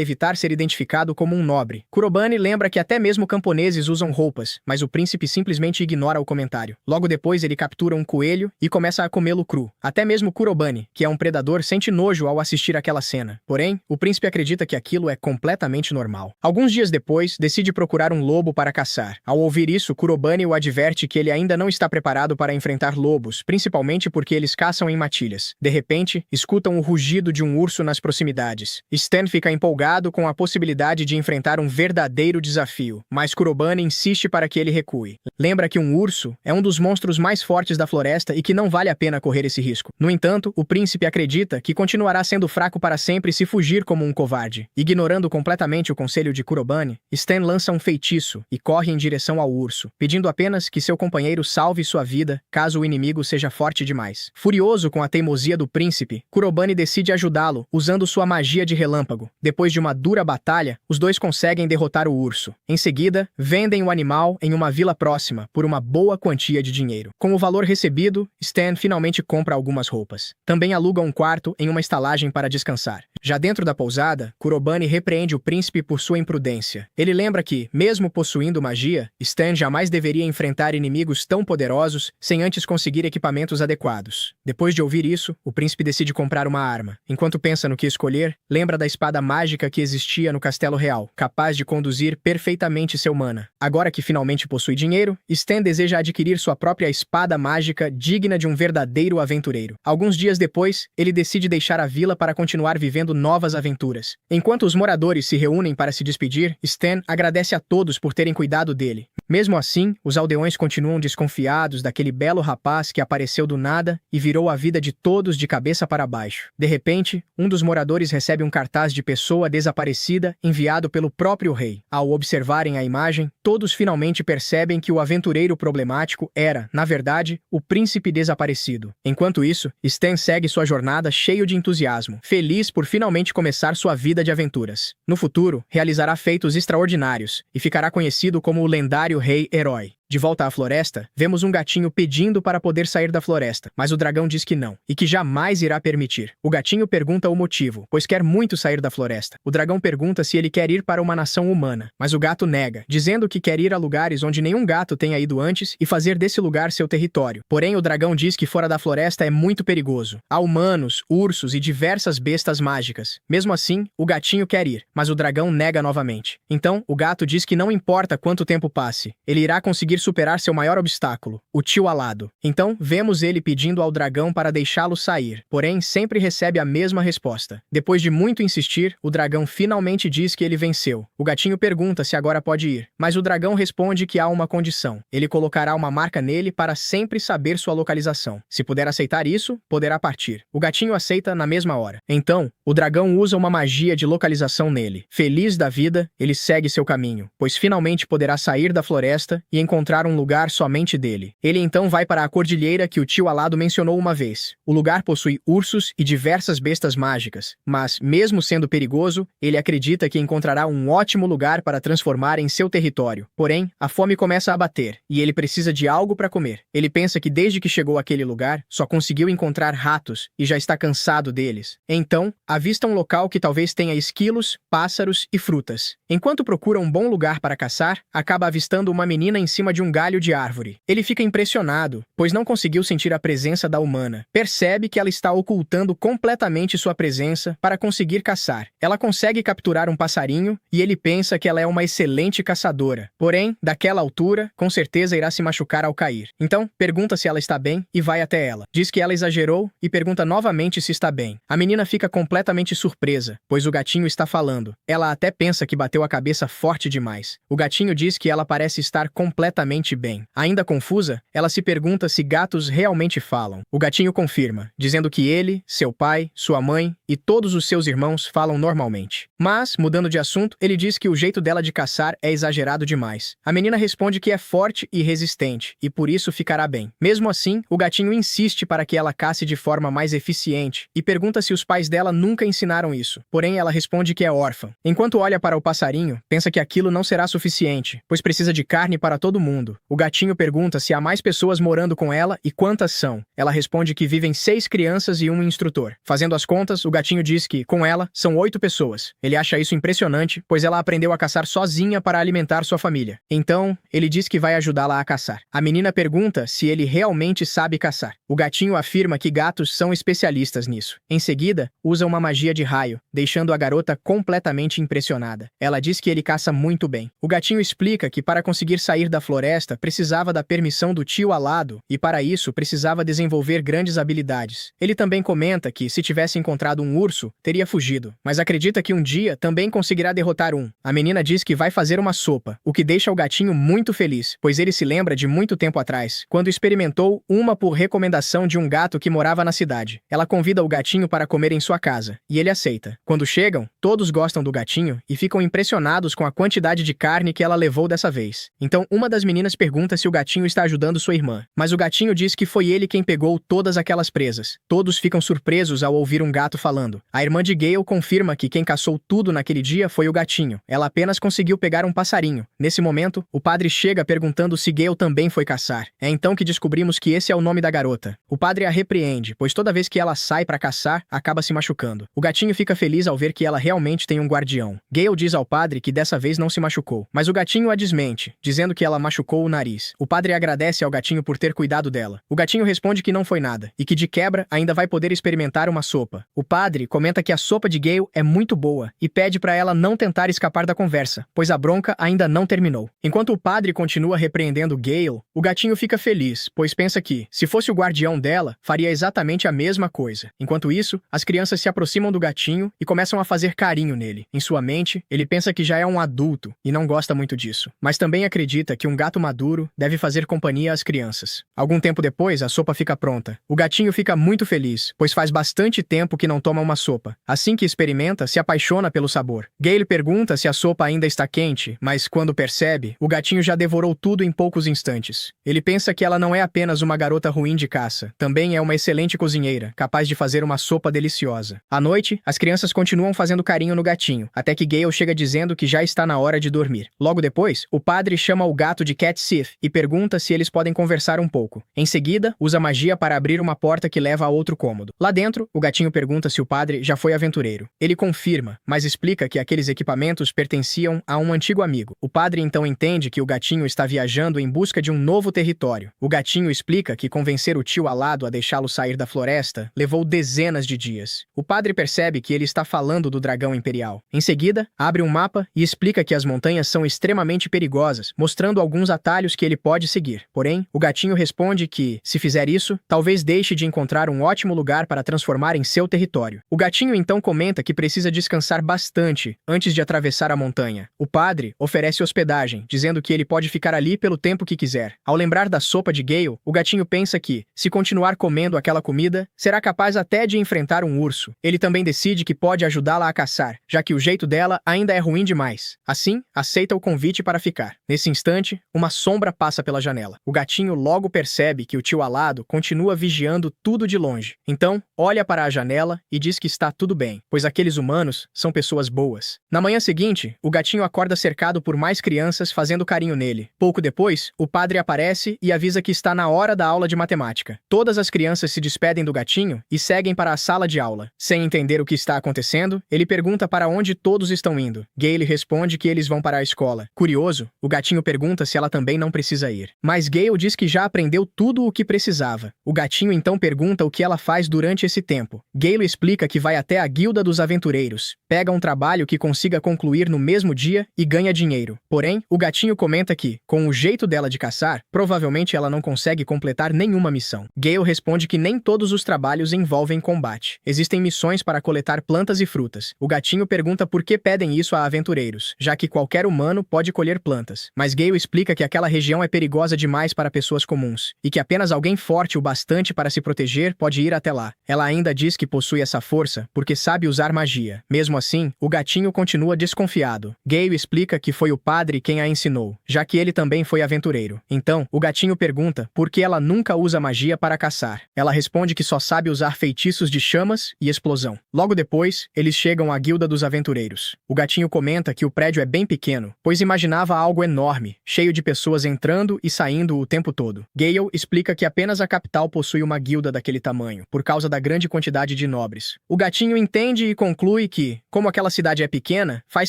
evitar ser identificado como um nobre. Kurobane lembra que até mesmo camponeses usam roupas, mas o príncipe simplesmente ignora o comentário. Logo depois, ele captura um coelho e começa a comê-lo cru. Até mesmo Kurobane, que é um predador, sente nojo ao assistir aquela cena. Porém, o príncipe acredita que aquilo é completamente normal. Alguns dias depois, decide procurar um lobo para caçar. Ao ouvir isso, Kurobane o adverte que ele ainda não está preparado para enfrentar lobos, principalmente porque eles caçam em matilhas. De repente, escutam o rugido de um urso nas proximidades. Stan fica empolgado com a possibilidade de enfrentar um verdadeiro desafio, mas Kurobane insiste para que ele recue. Lembra que um urso é um dos monstros mais fortes da floresta e que não vale a pena correr esse risco. No entanto, o príncipe acredita que continuará sendo fraco para sempre se fugir como um covarde. Ignorando completamente o conselho de Kurobane, Stan lança um feitiço e corre em direção ao urso, pedindo apenas que seu companheiro salve sua vida caso o inimigo seja forte demais. Furioso com a teimosia do príncipe, Kurobane decide ajudá-lo usando sua magia de relâmpago. Depois de uma dura batalha, os dois conseguem derrotar o urso. Em seguida, vendem o animal em uma vila próxima por uma boa quantia de dinheiro. Com o valor recebido, Stan finalmente compra algumas roupas. Também aluga um quarto em uma estalagem para descansar. Já dentro da pousada, Kurobane repreende o príncipe por sua imprudência. Ele lembra que, mesmo possuindo magia, Stan jamais deveria enfrentar inimigos tão poderosos sem antes conseguir equipamentos adequados. Depois de ouvir isso, o príncipe decide comprar uma arma. Enquanto pensa no que escolher, lembra da espada mágica que existia no Castelo Real, capaz de conduzir perfeitamente seu mana. Agora que finalmente possui dinheiro, Stan deseja adquirir sua própria espada mágica digna de um verdadeiro aventureiro. Alguns dias depois, ele decide deixar a vila para continuar vivendo novas aventuras. Enquanto os moradores se reúnem para se despedir, Stan agradece a todos por terem cuidado dele. Mesmo assim, os aldeões continuam desconfiados daquele belo rapaz que apareceu do nada e virou a vida de todos de cabeça para baixo. De repente, um dos moradores recebe um cartaz de pessoa desaparecida enviado pelo próprio rei. Ao observarem a imagem, todos finalmente percebem que o aventureiro problemático era, na verdade, o príncipe desaparecido. Enquanto isso, Stan segue sua jornada cheio de entusiasmo, feliz por finalmente começar sua vida de aventuras. No futuro, realizará feitos extraordinários e ficará conhecido como o lendário rei-herói. De volta à floresta, vemos um gatinho pedindo para poder sair da floresta, mas o dragão diz que não, e que jamais irá permitir. O gatinho pergunta o motivo, pois quer muito sair da floresta. O dragão pergunta se ele quer ir para uma nação humana, mas o gato nega, dizendo que quer ir a lugares onde nenhum gato tenha ido antes e fazer desse lugar seu território. Porém, o dragão diz que fora da floresta é muito perigoso. Há humanos, ursos e diversas bestas mágicas. Mesmo assim, o gatinho quer ir, mas o dragão nega novamente. Então, o gato diz que não importa quanto tempo passe, ele irá conseguir superar seu maior obstáculo, o tio alado. Então, vemos ele pedindo ao dragão para deixá-lo sair, porém sempre recebe a mesma resposta. Depois de muito insistir, o dragão finalmente diz que ele venceu. O gatinho pergunta se agora pode ir, mas o dragão responde que há uma condição. Ele colocará uma marca nele para sempre saber sua localização. Se puder aceitar isso, poderá partir. O gatinho aceita na mesma hora. Então, o dragão usa uma magia de localização nele. Feliz da vida, ele segue seu caminho, pois finalmente poderá sair da floresta e encontrar um lugar somente dele. Ele então vai para a cordilheira que o tio alado mencionou uma vez. O lugar possui ursos e diversas bestas mágicas, mas, mesmo sendo perigoso, ele acredita que encontrará um ótimo lugar para transformar em seu território. Porém, a fome começa a bater, e ele precisa de algo para comer. Ele pensa que desde que chegou àquele lugar, só conseguiu encontrar ratos e já está cansado deles. Então, avista um local que talvez tenha esquilos, pássaros e frutas. Enquanto procura um bom lugar para caçar, acaba avistando uma menina em cima de um galho de árvore. Ele fica impressionado, pois não conseguiu sentir a presença da humana. Percebe que ela está ocultando completamente sua presença para conseguir caçar. Ela consegue capturar um passarinho e ele pensa que ela é uma excelente caçadora. Porém, daquela altura, com certeza irá se machucar ao cair. Então, pergunta se ela está bem e vai até ela. Diz que ela exagerou e pergunta novamente se está bem. A menina fica completamente surpresa, pois o gatinho está falando. Ela até pensa que bateu a cabeça forte demais. O gatinho diz que ela parece estar completamente perfeitamente bem. Ainda confusa, ela se pergunta se gatos realmente falam. O gatinho confirma, dizendo que ele, seu pai, sua mãe e todos os seus irmãos falam normalmente. Mas, mudando de assunto, ele diz que o jeito dela de caçar é exagerado demais. A menina responde que é forte e resistente, e por isso ficará bem. Mesmo assim, o gatinho insiste para que ela casse de forma mais eficiente, e pergunta se os pais dela nunca ensinaram isso. Porém, ela responde que é órfã. Enquanto olha para o passarinho, pensa que aquilo não será suficiente, pois precisa de carne para todo mundo. O gatinho pergunta se há mais pessoas morando com ela e quantas são. Ela responde que vivem 6 crianças e um instrutor. Fazendo as contas, o gatinho diz que, com ela, são 8 pessoas. Ele acha isso impressionante, pois ela aprendeu a caçar sozinha para alimentar sua família. Então, ele diz que vai ajudá-la a caçar. A menina pergunta se ele realmente sabe caçar. O gatinho afirma que gatos são especialistas nisso. Em seguida, usa uma magia de raio, deixando a garota completamente impressionada. Ela diz que ele caça muito bem. O gatinho explica que para conseguir sair da floresta precisava da permissão do tio alado e para isso precisava desenvolver grandes habilidades. Ele também comenta que se tivesse encontrado um urso, teria fugido, mas acredita que um dia também conseguirá derrotar um. A menina diz que vai fazer uma sopa, o que deixa o gatinho muito feliz, pois ele se lembra de muito tempo atrás, quando experimentou uma por recomendação de um gato que morava na cidade. Ela convida o gatinho para comer em sua casa, e ele aceita. Quando chegam, todos gostam do gatinho e ficam impressionados com a quantidade de carne que ela levou dessa vez. Então, uma das meninas pergunta se o gatinho está ajudando sua irmã, mas o gatinho diz que foi ele quem pegou todas aquelas presas. Todos ficam surpresos ao ouvir um gato falando. A irmã de Gale confirma que quem caçou tudo naquele dia foi o gatinho. Ela apenas conseguiu pegar um passarinho. Nesse momento, o padre chega perguntando se Gale também foi caçar. É então que descobrimos que esse é o nome da garota. O padre a repreende, pois toda vez que ela sai para caçar, acaba se machucando. O gatinho fica feliz ao ver que ela realmente tem um guardião. Gale diz ao padre que dessa vez não se machucou, mas o gatinho a desmente, dizendo que ela machucou o nariz. O padre agradece ao gatinho por ter cuidado dela. O gatinho responde que não foi nada, e que de quebra ainda vai poder experimentar uma sopa. O padre comenta que a sopa de Gale é muito boa, e pede para ela não tentar escapar da conversa, pois a bronca ainda não terminou. Enquanto o padre continua repreendendo Gale, o gatinho fica feliz, pois pensa que, se fosse o guardião dela, faria exatamente a mesma coisa. Enquanto isso, as crianças se aproximam do gatinho e começam a fazer carinho nele. Em sua mente, ele pensa que já é um adulto e não gosta muito disso, mas também acredita que um gato maduro deve fazer companhia às crianças. Algum tempo depois, a sopa fica pronta. O gatinho fica muito feliz, pois faz bastante tempo que não toma uma sopa. Assim que experimenta, se apaixona pelo sabor. Gale pergunta se a sopa ainda está quente, mas quando percebe, o gatinho já devorou tudo em poucos instantes. Ele pensa que ela não é apenas uma garota ruim de caça, também é uma excelente cozinheira, capaz de fazer uma sopa deliciosa. À noite, as crianças continuam fazendo carinho no gatinho, até que Gale chega dizendo que já está na hora de dormir. Logo depois, o padre chama o gato de Cat Sith e pergunta se eles podem conversar um pouco. Em seguida, usa magia para abrir uma porta que leva a outro cômodo. Lá dentro, o gatinho pergunta se o padre já foi aventureiro. Ele confirma, mas explica que aqueles equipamentos pertenciam a um antigo amigo. O padre então entende que o gatinho está viajando em busca de um novo território. O gatinho explica que convencer o tio alado a deixá-lo sair da floresta levou dezenas de dias. O padre percebe que ele está falando do dragão imperial. Em seguida, abre um mapa e explica que as montanhas são extremamente perigosas, mostrando alguns atalhos que ele pode seguir. Porém, o gatinho responde que, se fizer isso, talvez deixe de encontrar um ótimo lugar para transformar em seu território. O gatinho então comenta que precisa descansar bastante antes de atravessar a montanha. O padre oferece hospedagem, dizendo que ele pode ficar ali pelo tempo que quiser. Ao lembrar da sopa de Gale, o gatinho pensa que, se continuar comendo aquela comida, será capaz até de enfrentar um urso. Ele também decide que pode ajudá-la a caçar, já que o jeito dela ainda é ruim demais. Assim, aceita o convite para ficar. Nesse instante, uma sombra passa pela janela. O gatinho logo percebe que o tio alado continua vigiando tudo de longe. Então, olha para a janela e diz que está tudo bem, pois aqueles humanos são pessoas boas. Na manhã seguinte, o gatinho acorda cercado por mais crianças fazendo carinho nele. Pouco depois, o padre aparece e avisa que está na hora da aula de matemática. Todas as crianças se despedem do gatinho e seguem para a sala de aula. Sem entender o que está acontecendo, ele pergunta para onde todos estão indo. Gale responde que eles vão para a escola. Curioso, o gatinho pergunta se ela também não precisa ir. Mas Gale diz que já aprendeu tudo o que precisava. O gatinho então pergunta o que ela faz durante esse tempo. Gale explica que vai até a Guilda dos Aventureiros, pega um trabalho que consiga concluir no mesmo dia e ganha dinheiro. Porém, o gatinho comenta que, com o jeito dela de caçar, provavelmente ela não consegue completar nenhuma missão. Gale responde que nem todos os trabalhos envolvem combate. Existem missões para coletar plantas e frutas. O gatinho pergunta por que pedem isso a aventureiros, já que qualquer humano pode colher plantas. Mas Gale explica que aquela região é perigosa demais para pessoas comuns, e que apenas alguém forte o bastante para se proteger pode ir até lá. Ela ainda diz que possui essa força porque sabe usar magia. Mesmo assim, o gatinho continua desconfiado. Gale explica que foi o padre quem a ensinou, já que ele também foi aventureiro. Então, o gatinho pergunta por que ela nunca usa magia para caçar. Ela responde que só sabe usar feitiços de chamas e explosão. Logo depois, eles chegam à Guilda dos Aventureiros. O gatinho comenta que o prédio é bem pequeno, pois imaginava algo enorme, cheio de pessoas entrando e saindo o tempo todo. Gale explica que apenas a capital possui uma guilda daquele tamanho, por causa da grande quantidade de nobres. O gatinho entende e conclui que, como aquela cidade é pequena, faz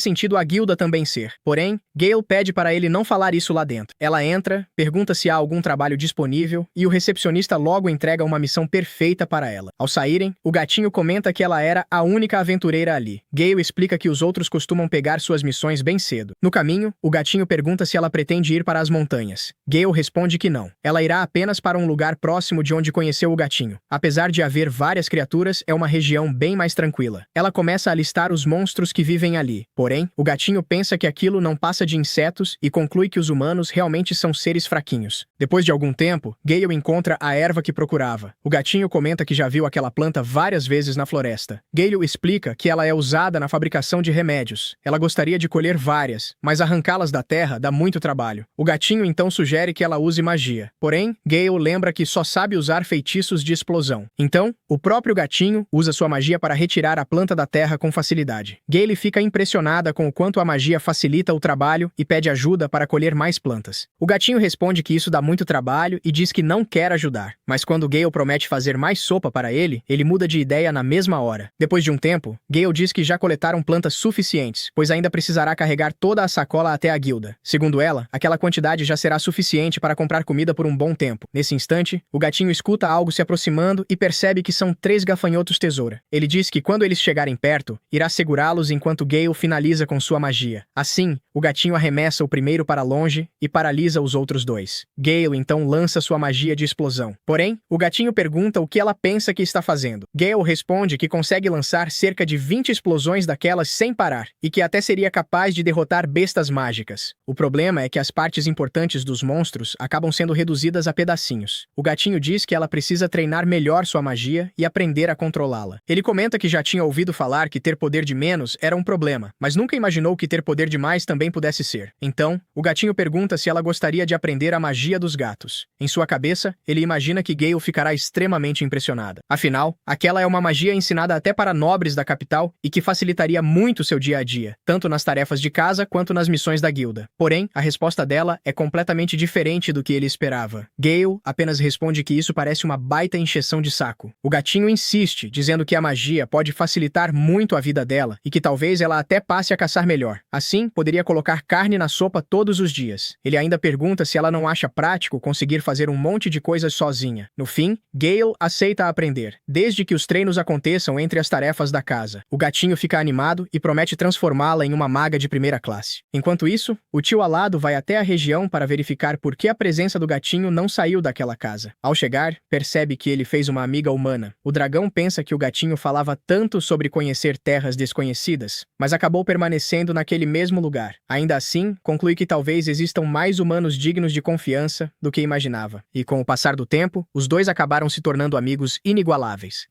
sentido a guilda também ser. Porém, Gale pede para ele não falar isso lá dentro. Ela entra, pergunta se há algum trabalho disponível e o recepcionista logo entrega uma missão perfeita para ela. Ao saírem, o gatinho comenta que ela era a única aventureira ali. Gale explica que os outros costumam pegar suas missões bem cedo. No caminho, o gatinho pergunta se ela pretende ir para as montanhas. Gale responde que não. Ela irá apenas para um lugar próximo de onde conheceu o gatinho. Apesar de haver várias criaturas, é uma região bem mais tranquila. Ela começa a listar os monstros que vivem ali. Porém, o gatinho pensa que aquilo não passa de insetos e conclui que os humanos realmente são seres fraquinhos. Depois de algum tempo, Gale encontra a erva que procurava. O gatinho comenta que já viu aquela planta várias vezes na floresta. Gale explica que ela é usada na fabricação de remédios. Ela gostaria de colher várias, mas arrancá-las da terra dá muito trabalho. O gatinho então sugere que ela use magia. Porém, Gale lembra que só sabe usar feitiços de explosão. Então, o próprio gatinho usa sua magia para retirar a planta da terra com facilidade. Gale fica impressionada com o quanto a magia facilita o trabalho e pede ajuda para colher mais plantas. O gatinho responde que isso dá muito trabalho e diz que não quer ajudar. Mas quando Gale promete fazer mais sopa para ele muda de ideia na mesma hora. Depois de um tempo, Gale diz que já coletaram plantas suficientes, pois ainda precisará carregar toda a sacola até a guilda. Segundo ela, aquela quantidade já será suficiente para comprar comida por um bom tempo. Nesse instante, o gatinho escuta algo se aproximando e percebe que são 3 gafanhotos tesoura. Ele diz que quando eles chegarem perto, irá segurá-los enquanto Gale finaliza com sua magia. Assim, o gatinho arremessa o primeiro para longe e paralisa os outros 2. Gale então lança sua magia de explosão. Porém, o gatinho pergunta o que ela pensa que está fazendo. Gale responde que consegue lançar cerca de 20 explosões daquelas sem parar, e que até seria capaz de derrotar bestas mágicas. O problema é que as partes importantes dos monstros acabam sendo reduzidas a pedacinhos. O gatinho diz que ela precisa treinar melhor sua magia e aprender a controlá-la. Ele comenta que já tinha ouvido falar que ter poder de menos era um problema, mas nunca imaginou que ter poder de mais também pudesse ser. Então, o gatinho pergunta se ela gostaria de aprender a magia dos gatos. Em sua cabeça, ele imagina que Gale ficará extremamente impressionada. Afinal, aquela é uma magia ensinada até para nobres da capital e que facilitaria muito seu dia a dia, tanto nas tarefas de casa quanto nas missões da guilda. Porém, a resposta dela é completamente diferente do que ele esperava. Gale apenas responde que isso parece uma baita encheção de saco. O gatinho insiste, dizendo que a magia pode facilitar muito a vida dela e que talvez ela até passe a caçar melhor. Assim, poderia colocar carne na sopa todos os dias. Ele ainda pergunta se ela não acha prático conseguir fazer um monte de coisas sozinha. No fim, Gale aceita aprender, desde que os treinos aconteçam entre as tarefas da casa. O gatinho fica animado e promete transformá-la em uma maga de primeira classe. Enquanto isso, o tio Alado vai até a região para verificar por que a presença do gatinho não saiu daquela casa. Ao chegar, percebe que ele fez uma amiga humana. O dragão pensa que o gatinho falava tanto sobre conhecer terras desconhecidas, mas acabou permanecendo naquele mesmo lugar. Ainda assim, conclui que talvez existam mais humanos dignos de confiança do que imaginava. E com o passar do tempo, os dois acabaram se tornando amigos inigualáveis.